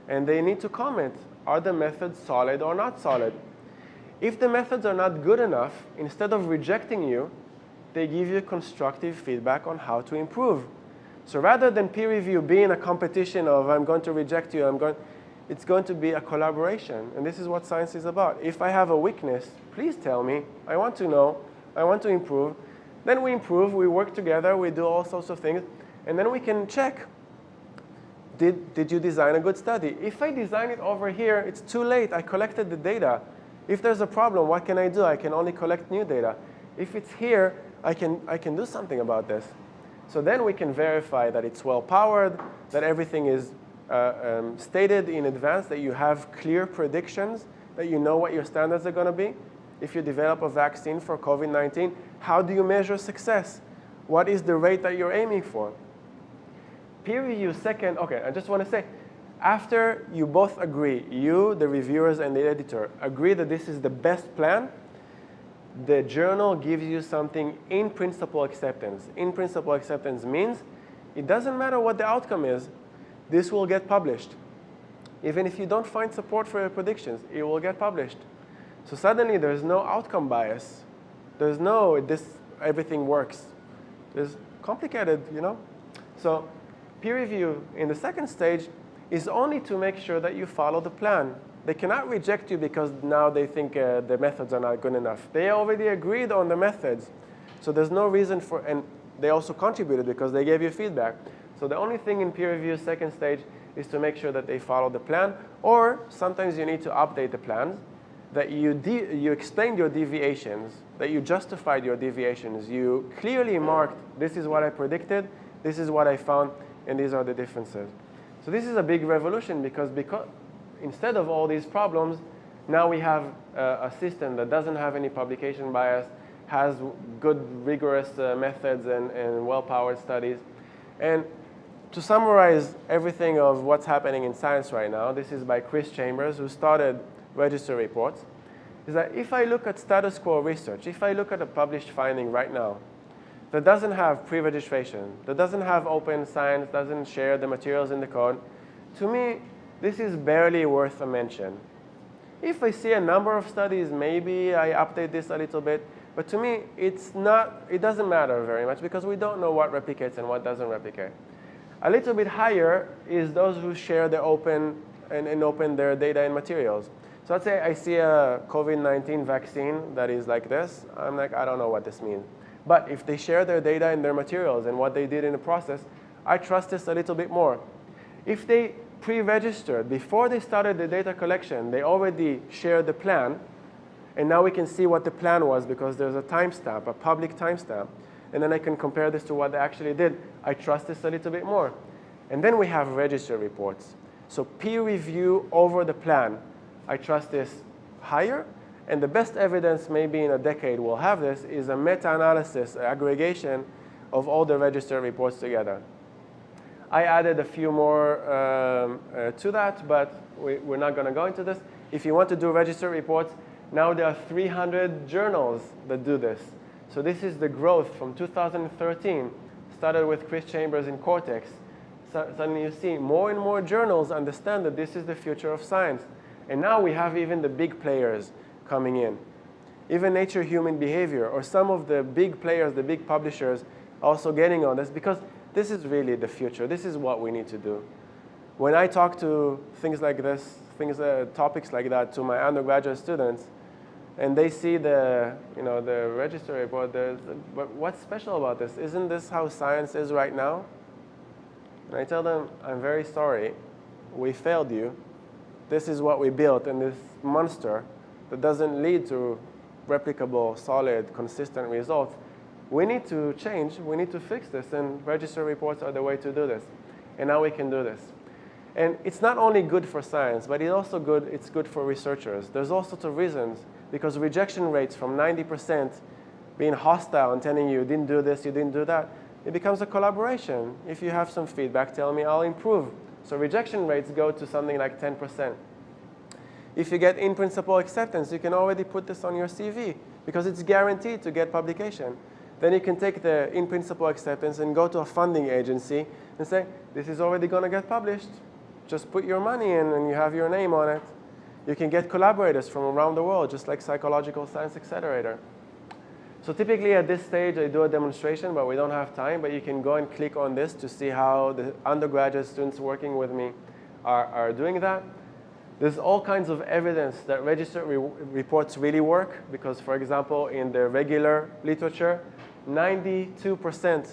And they need to comment, are the methods solid or not solid? If the methods are not good enough, instead of rejecting you, they give you constructive feedback on how to improve. So rather than peer review being a competition of I'm going to reject you, it's going to be a collaboration. And this is what science is about. If I have a weakness, please tell me. I want to know. I want to improve. Then we improve. We work together. We do all sorts of things. And then we can check. Did you design a good study? If I design it over here, it's too late. I collected the data. If there's a problem, what can I do? I can only collect new data. If it's here, I can do something about this. So then we can verify that it's well-powered, that everything is stated in advance, that you have clear predictions, that you know what your standards are going to be. If you develop a vaccine for COVID-19, how do you measure success? What is the rate that you're aiming for? Peer review second, okay, I just want to say, after you both agree, you, the reviewers, and the editor, agree that this is the best plan, the journal gives you something in principle acceptance. In principle acceptance means it doesn't matter what the outcome is, this will get published. Even if you don't find support for your predictions, it will get published. So suddenly there's no outcome bias. There's no everything works. It's complicated, you know? So peer review in the second stage is only to make sure that you follow the plan. They cannot reject you because now they think the methods are not good enough. They already agreed on the methods. So there's no reason for, and they also contributed because they gave you feedback. So the only thing in peer review second stage is to make sure that they follow the plan, or sometimes you need to update the plans, that you explained your deviations, that you justified your deviations. You clearly marked, this is what I predicted, this is what I found, and these are the differences. So this is a big revolution because instead of all these problems, now we have a system that doesn't have any publication bias, has good rigorous methods and well-powered studies. And to summarize everything of what's happening in science right now, this is by Chris Chambers, who started Register Reports, is that if I look at status quo research, if I look at a published finding right now that doesn't have pre-registration, that doesn't have open science, doesn't share the materials in the code, to me, this is barely worth a mention. If I see a number of studies, maybe I update this a little bit. But to me, it doesn't matter very much because we don't know what replicates and what doesn't replicate. A little bit higher is those who share their open their data and materials. So let's say I see a COVID-19 vaccine that is like this. I'm like, I don't know what this means. But if they share their data and their materials and what they did in the process, I trust this a little bit more. If they pre-registered, before they started the data collection, they already shared the plan, and now we can see what the plan was because there's a timestamp, a public timestamp, and then I can compare this to what they actually did. I trust this a little bit more. And then we have register reports. So peer review over the plan. I trust this higher, and the best evidence maybe in a decade we'll have this is a meta-analysis, aggregation of all the register reports together. I added a few more to that, but we're not going to go into this. If you want to do register reports, now there are 300 journals that do this. So this is the growth from 2013. Started with Chris Chambers in Cortex. suddenly you see more and more journals understand that this is the future of science. And now we have even the big players coming in. Even Nature Human Behavior, or some of the big players, the big publishers, also getting on this, because this is really the future. This is what we need to do. When I talk to things like this, topics like that to my undergraduate students, and they see the registry report, but what's special about this? Isn't this how science is right now? And I tell them, I'm very sorry, we failed you. This is what we built, and this monster that doesn't lead to replicable, solid, consistent results. We need to change, we need to fix this, and register reports are the way to do this. And now we can do this. And it's not only good for science, but it's good for researchers. There's all sorts of reasons, because rejection rates from 90% being hostile and telling you didn't do this, you didn't do that, it becomes a collaboration. If you have some feedback, tell me, I'll improve. So rejection rates go to something like 10%. If you get in-principle acceptance, you can already put this on your CV, because it's guaranteed to get publication. Then you can take the in-principle acceptance and go to a funding agency and say, this is already going to get published. Just put your money in and you have your name on it. You can get collaborators from around the world, just like Psychological Science Accelerator. So typically at this stage, I do a demonstration, but we don't have time. But you can go and click on this to see how the undergraduate students working with me are doing that. There's all kinds of evidence that registered reports really work, because, for example, in the regular literature, 92%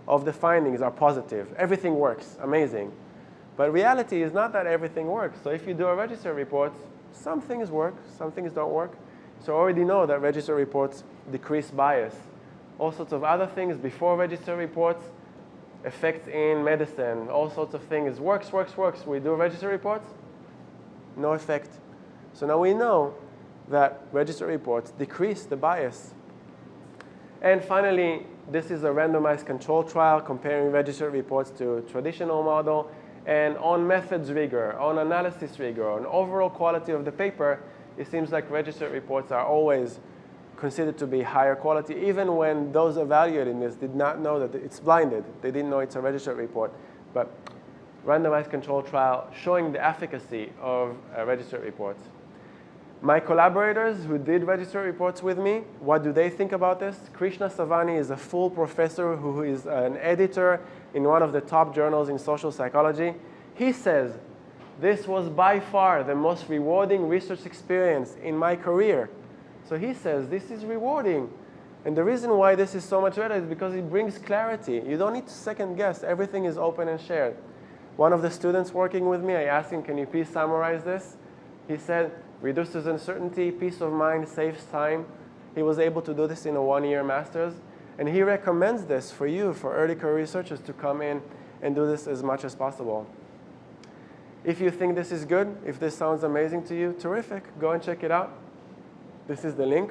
of the findings are positive. Everything works, amazing. But reality is not that everything works. So if you do a registered report, some things work, some things don't work. So I already know that registered reports decrease bias. All sorts of other things before registered reports, effects in medicine, all sorts of things. Works. We do registered reports, no effect. So now we know that registered reports decrease the bias. And finally, this is a randomized control trial comparing registered reports to traditional model. And on methods rigor, on analysis rigor, on overall quality of the paper, it seems like registered reports are always considered to be higher quality, even when those evaluating this did not know that it's blinded. They didn't know it's a registered report. But randomized control trial showing the efficacy of registered reports. My collaborators who did registered reports with me, what do they think about this? Krishna Savani is a full professor who is an editor in one of the top journals in social psychology. He says, this was by far the most rewarding research experience in my career. So he says, this is rewarding. And the reason why this is so much better is because it brings clarity. You don't need to second guess. Everything is open and shared. One of the students working with me, I asked him, can you please summarize this? He said, reduces uncertainty, peace of mind, saves time. He was able to do this in a one-year master's. And he recommends this for you, for early career researchers, to come in and do this as much as possible. If you think this is good, if this sounds amazing to you, terrific. Go and check it out. This is the link.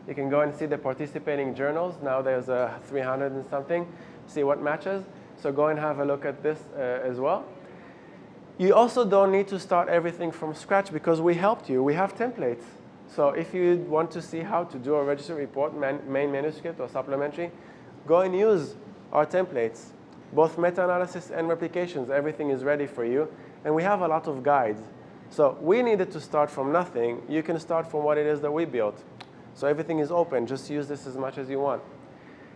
You can go and see the participating journals. Now there's 300 and something. See what matches. So go and have a look at this as well. You also don't need to start everything from scratch, because we helped you. We have templates. So if you want to see how to do a registered report, main manuscript or supplementary, go and use our templates. Both meta-analysis and replications, everything is ready for you. And we have a lot of guides. So we needed to start from nothing. You can start from what it is that we built. So everything is open. Just use this as much as you want.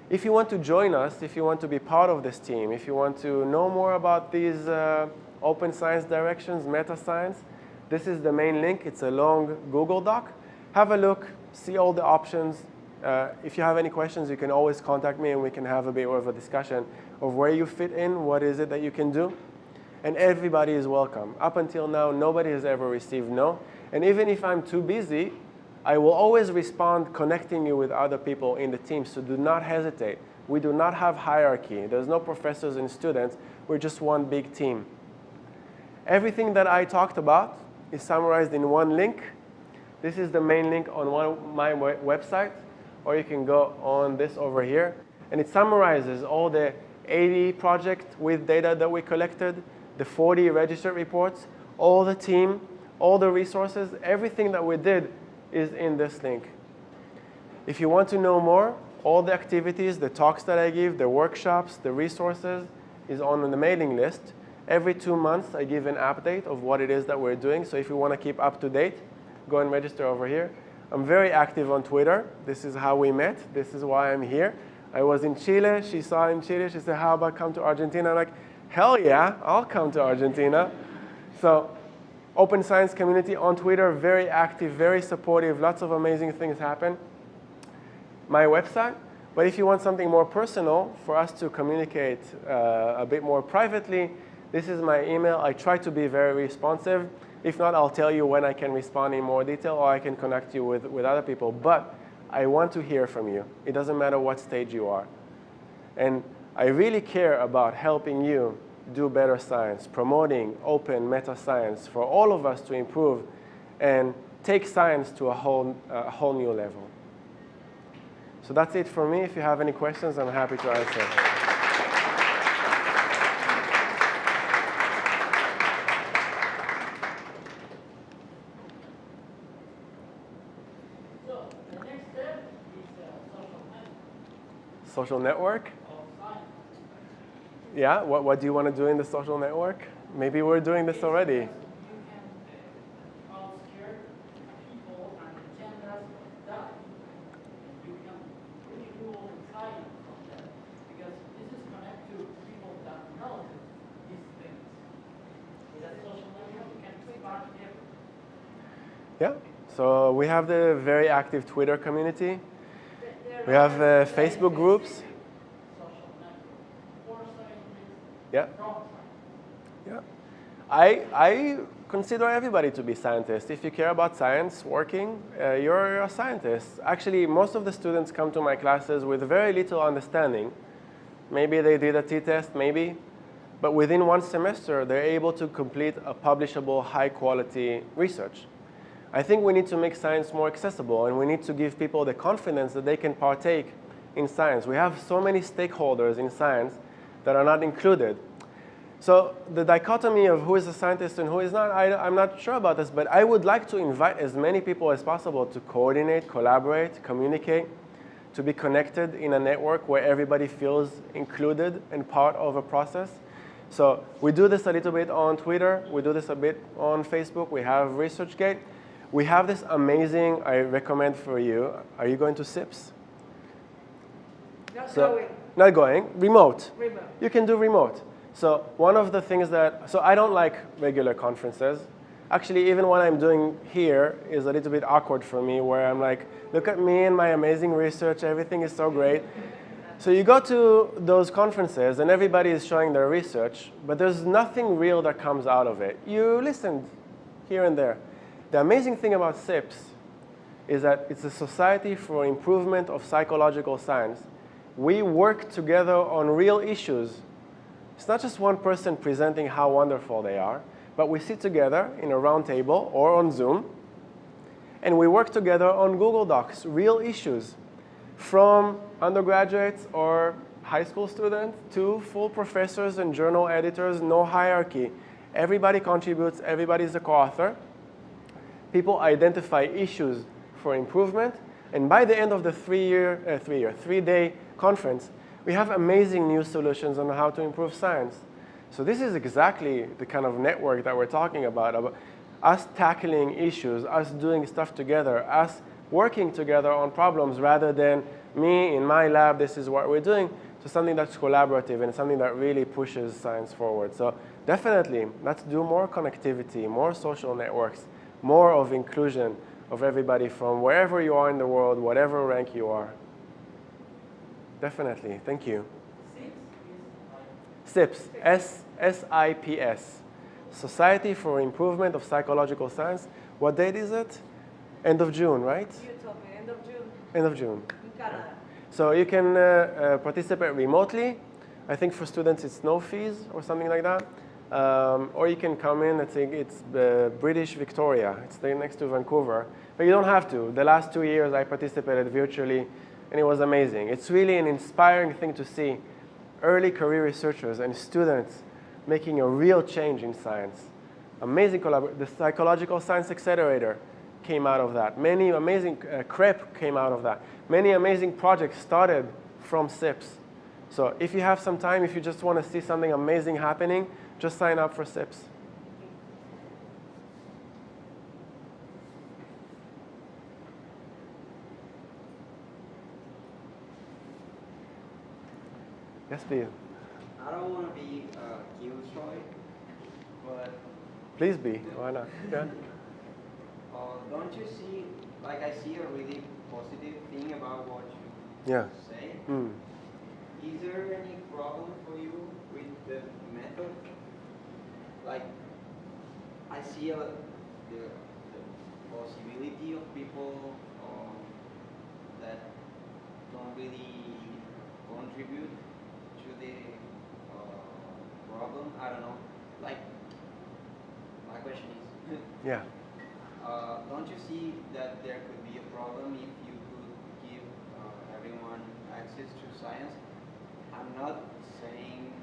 If you want to join us, if you want to be part of this team, if you want to know more about these open science directions, meta-science, this is the main link. It's a long Google Doc. Have a look, see all the options. If you have any questions, you can always contact me and we can have a bit of a discussion of where you fit in, what is it that you can do. And everybody is welcome. Up until now, nobody has ever received no. And even if I'm too busy, I will always respond connecting you with other people in the team, so do not hesitate. We do not have hierarchy. There's no professors and students. We're just one big team. Everything that I talked about is summarized in one link. This is the main link on my website, or you can go on this over here. And it summarizes all the 80 projects with data that we collected, the 40 registered reports, all the team, all the resources, everything that we did is in this link. If you want to know more, all the activities, the talks that I give, the workshops, the resources, is on the mailing list. Every 2 months, I give an update of what it is that we're doing. So if you want to keep up to date, go and register over here. I'm very active on Twitter. This is how we met. This is why I'm here. I was in Chile. She saw in Chile. She said, how about come to Argentina? I'm like, hell yeah, I'll come to Argentina. So Open Science community on Twitter, very active, very supportive. Lots of amazing things happen. My website. But if you want something more personal, for us to communicate a bit more privately, this is my email. I try to be very responsive. If not, I'll tell you when I can respond in more detail, or I can connect you with other people. But I want to hear from you. It doesn't matter what stage you are. And I really care about helping you do better science, promoting open meta science for all of us to improve and take science to a whole new level. So that's it for me. If you have any questions, I'm happy to answer. So the next step is Social network? of science. Yeah, what do you want to do in the social network? Maybe we're doing this already. You can obscure people and agendas of that. And you can really do all the science from that. Because this is connected to people that know these things. With a social network, you can spark them. Yeah, so we have the very active Twitter community. We have Facebook groups. Social network for scientists, Yeah. from science. Yeah. I consider everybody to be scientists. If you care about science working, you're a scientist. Actually, most of the students come to my classes with very little understanding. Maybe they did a t-test, maybe. But within 1 semester, they're able to complete a publishable, high-quality research. I think we need to make science more accessible, and we need to give people the confidence that they can partake in science. We have so many stakeholders in science that are not included. So the dichotomy of who is a scientist and who is not, I'm not sure about this, but I would like to invite as many people as possible to coordinate, collaborate, communicate, to be connected in a network where everybody feels included and part of a process. So we do this a little bit on Twitter. We do this a bit on Facebook. We have ResearchGate. We have this amazing, I recommend for you. Are you going to SIPS? Not So, going. not going, remote. Remote. You can do remote. So one of the things so I don't like regular conferences. Actually, even what I'm doing here is a little bit awkward for me, where I'm like, look at me and my amazing research, everything is so great. So you go to those conferences and everybody is showing their research, but there's nothing real that comes out of it. You listened here and there. The amazing thing about SIPS is that it's a Society for Improvement of Psychological Science. We work together on real issues. It's not just one person presenting how wonderful they are, but we sit together in a round table or on Zoom, and we work together on Google Docs, real issues, from undergraduates or high school students to full professors and journal editors, no hierarchy. Everybody contributes, everybody's a co-author. People identify issues for improvement, and by the end of the three-day conference, we have amazing new solutions on how to improve science. So this is exactly the kind of network that we're talking about us tackling issues, us doing stuff together, us working together on problems rather than me in my lab, this is what we're doing, to something that's collaborative and something that really pushes science forward. So definitely, let's do more connectivity, more social networks, more of inclusion of everybody from wherever you are in the world, whatever rank you are. Definitely. Thank you. SIPS, S-I-P-S, Society for Improvement of Psychological Science. What date is it? End of June, right? You told me, end of June. End of June. In Canada. So you can participate remotely. I think for students it's no fees or something like that. Or you can come in, I think it's British Victoria. It's next to Vancouver. But you don't have to. The last 2 years I participated virtually, and it was amazing. It's really an inspiring thing to see early career researchers and students making a real change in science. Amazing collaboration. The Psychological Science Accelerator came out of that. Many amazing, CREP came out of that. Many amazing projects started from SIPS. So if you have some time, if you just want to see something amazing happening, just sign up for SIPs. Yes, please. I don't want to be Killjoy, but Please be. Why not? Yeah. don't you see, like I see a really positive thing about what you Yeah. say. Mm. Is there any problem for you with the method? Like, I see the possibility of people that don't really contribute to the problem. I don't know. Like, my question is, Yeah. don't you see that there could be a problem if you could give everyone access to science? I'm not saying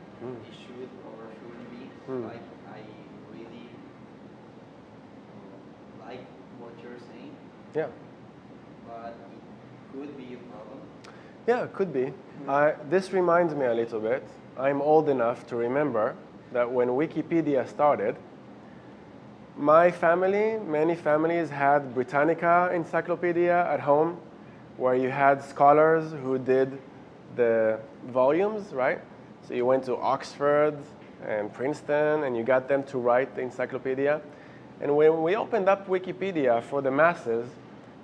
it should or shouldn't be. Like, I really like what you're saying, Yeah. but it could be a problem. Yeah, it could be. This reminds me a little bit. I'm old enough to remember that when Wikipedia started, my family, many families had Britannica encyclopedia at home, where you had scholars who did the volumes, right? So you went to Oxford and Princeton, and you got them to write the encyclopedia. And when we opened up Wikipedia for the masses,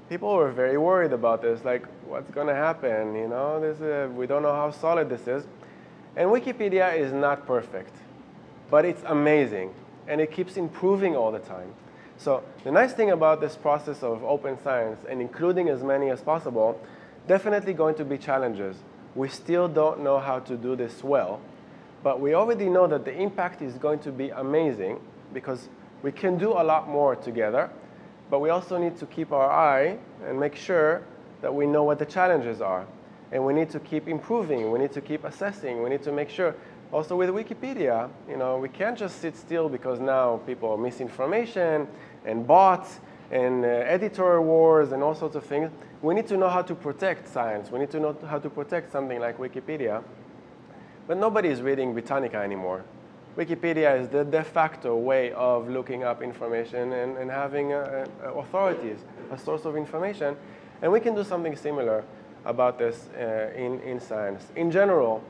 people were very worried about this, like, what's going to happen? You know, we don't know how solid this is. And Wikipedia is not perfect, but it's amazing, and it keeps improving all the time. So the nice thing about this process of open science and including as many as possible, definitely going to be challenges. We still don't know how to do this well, but we already know that the impact is going to be amazing because we can do a lot more together, but we also need to keep our eye and make sure that we know what the challenges are. And we need to keep improving, we need to keep assessing, we need to make sure. Also with Wikipedia, you know, we can't just sit still because now people misinformation and bots and editor wars and all sorts of things. We need to know how to protect science. We need to know how to protect something like Wikipedia. But nobody is reading Britannica anymore. Wikipedia is the de facto way of looking up information and having authorities, a source of information. And we can do something similar about this in science. In general,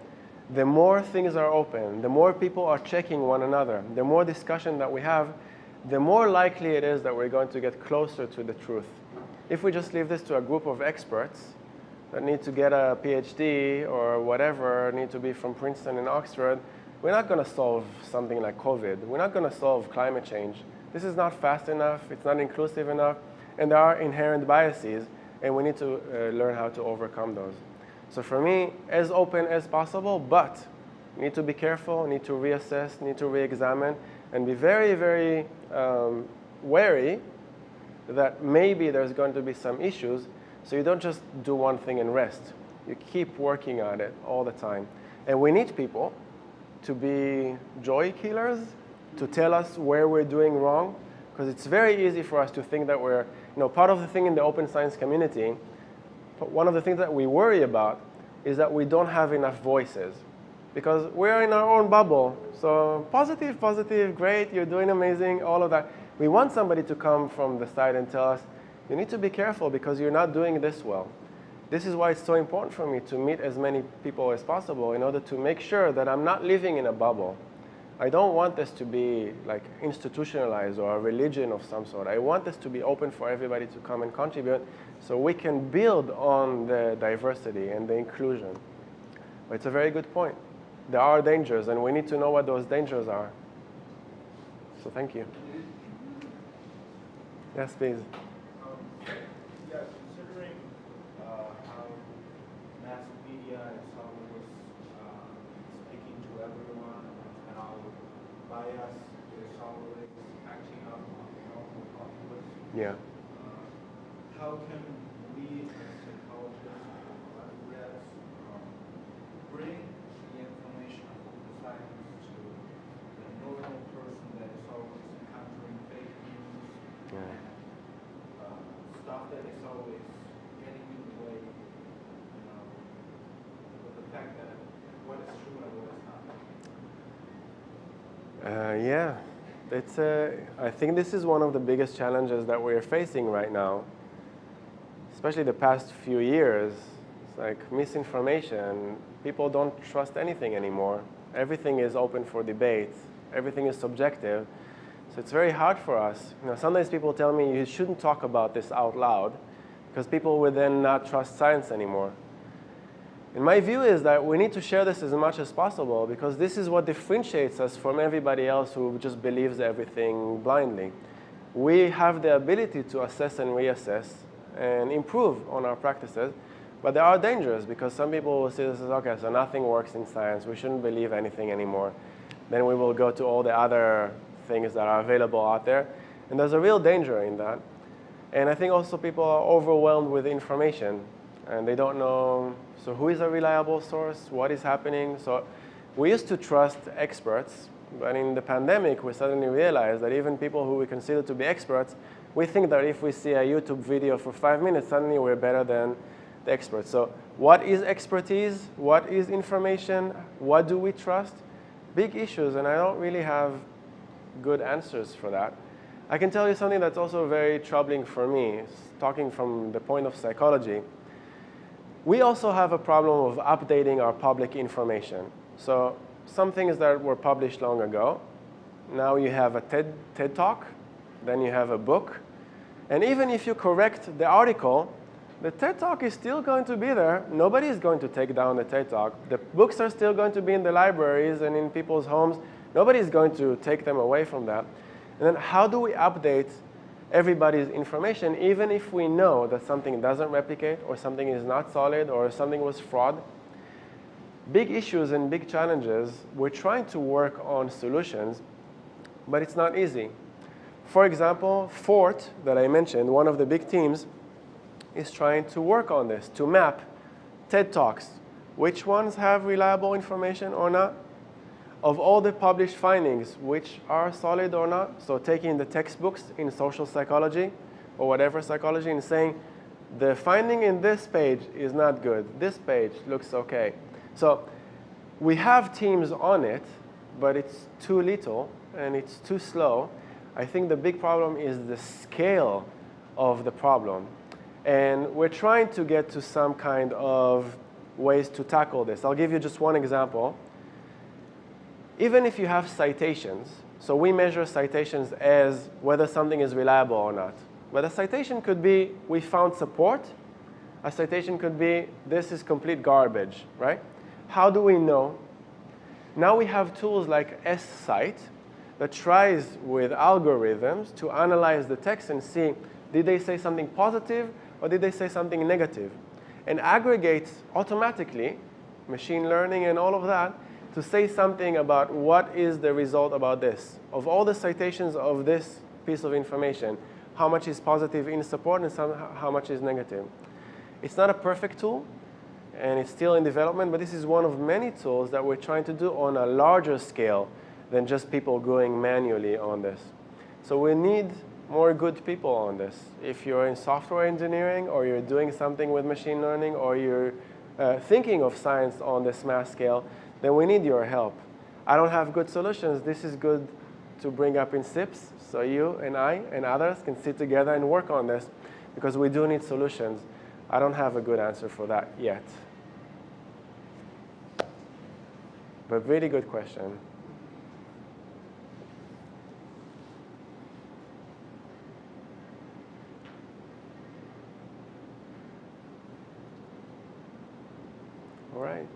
the more things are open, the more people are checking one another, the more discussion that we have, the more likely it is that we're going to get closer to the truth. If we just leave this to a group of experts that need to get a PhD or whatever, need to be from Princeton and Oxford, we're not going to solve something like COVID. We're not going to solve climate change. This is not fast enough, it's not inclusive enough, and there are inherent biases, and we need to learn how to overcome those. So for me, as open as possible, but we need to be careful, need to reassess, need to re-examine, and be very, very wary that maybe there's going to be some issues, so you don't just do one thing and rest. You keep working on it all the time. And we need people to be joy killers, to tell us where we're doing wrong, because it's very easy for us to think that we're, part of the thing in the open science community, one of the things that we worry about is that we don't have enough voices, because we're in our own bubble. So positive, positive, great, you're doing amazing, all of that. We want somebody to come from the side and tell us, you need to be careful because you're not doing this well. This is why it's so important for me to meet as many people as possible in order to make sure that I'm not living in a bubble. I don't want this to be like institutionalized or a religion of some sort. I want this to be open for everybody to come and contribute so we can build on the diversity and the inclusion. But it's a very good point. There are dangers, and we need to know what those dangers are. So thank you. Yes, please. Yeah, considering how mass media is always speaking to everyone and how bias is always acting up on the normal populace, Yeah. how can we as psychologists bring the information of open science to the normal person that is always encountering fake news? Yeah. Stuff that is always getting in the way, with the fact that Yeah, I think this is one of the biggest challenges that we're facing right now, especially the past few years. It's like misinformation. People don't trust anything anymore. Everything is open for debate. Everything is subjective. So it's very hard for us. Sometimes people tell me you shouldn't talk about this out loud because people will then not trust science anymore. And my view is that we need to share this as much as possible because this is what differentiates us from everybody else who just believes everything blindly. We have the ability to assess and reassess and improve on our practices, but there are dangers because some people will say, okay, so nothing works in science. We shouldn't believe anything anymore. Then we will go to all the other things that are available out there. And there's a real danger in that. And I think also people are overwhelmed with information and they don't know, so who is a reliable source? What is happening? So we used to trust experts, but in the pandemic, we suddenly realized that even people who we consider to be experts, we think that if we see a YouTube video for 5 minutes, suddenly we're better than the experts. So what is expertise? What is information? What do we trust? Big issues, and I don't really have good answers for that. I can tell you something that's also very troubling for me, talking from the point of psychology. We also have a problem of updating our public information. So some things that were published long ago, now you have a TED Talk, then you have a book, and even if you correct the article, the TED Talk is still going to be there. Nobody is going to take down the TED Talk. The books are still going to be in the libraries and in people's homes. Nobody is going to take them away from that. And then how do we update everybody's information, even if we know that something doesn't replicate or something is not solid or something was fraud? Big issues and big challenges. We're trying to work on solutions, but it's not easy. For example, FORT, that I mentioned, one of the big teams, is trying to work on this, to map TED Talks. Which ones have reliable information or not? Of all the published findings, which are solid or not? So taking the textbooks in social psychology or whatever psychology and saying, the finding in this page is not good. This page looks okay. So we have teams on it, but it's too little and it's too slow. I think the big problem is the scale of the problem. And we're trying to get to some kind of ways to tackle this. I'll give you just one example. Even if you have citations, so we measure citations as whether something is reliable or not. But a citation could be, we found support. A citation could be, this is complete garbage, right? How do we know? Now we have tools like S-Cite that tries with algorithms to analyze the text and see, did they say something positive or did they say something negative? And aggregates automatically, machine learning and all of that, to say something about what is the result about this. Of all the citations of this piece of information, how much is positive in support and how much is negative. It's not a perfect tool, and it's still in development, but this is one of many tools that we're trying to do on a larger scale than just people going manually on this. So we need more good people on this. If you're in software engineering or you're doing something with machine learning or you're thinking of science on this mass scale, then we need your help. I don't have good solutions. This is good to bring up in SIPs, so you and I and others can sit together and work on this because we do need solutions. I don't have a good answer for that yet. But really good question. All right.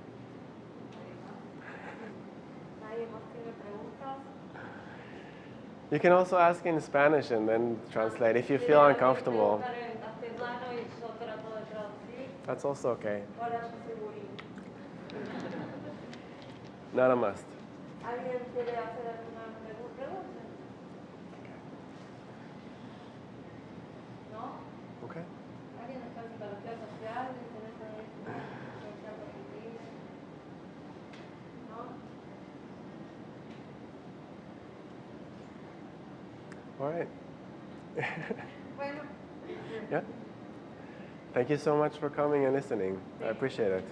You can also ask in Spanish and then translate if you feel uncomfortable. That's also okay. Not a must. Okay. All right. Yeah. Thank you so much for coming and listening. I appreciate it.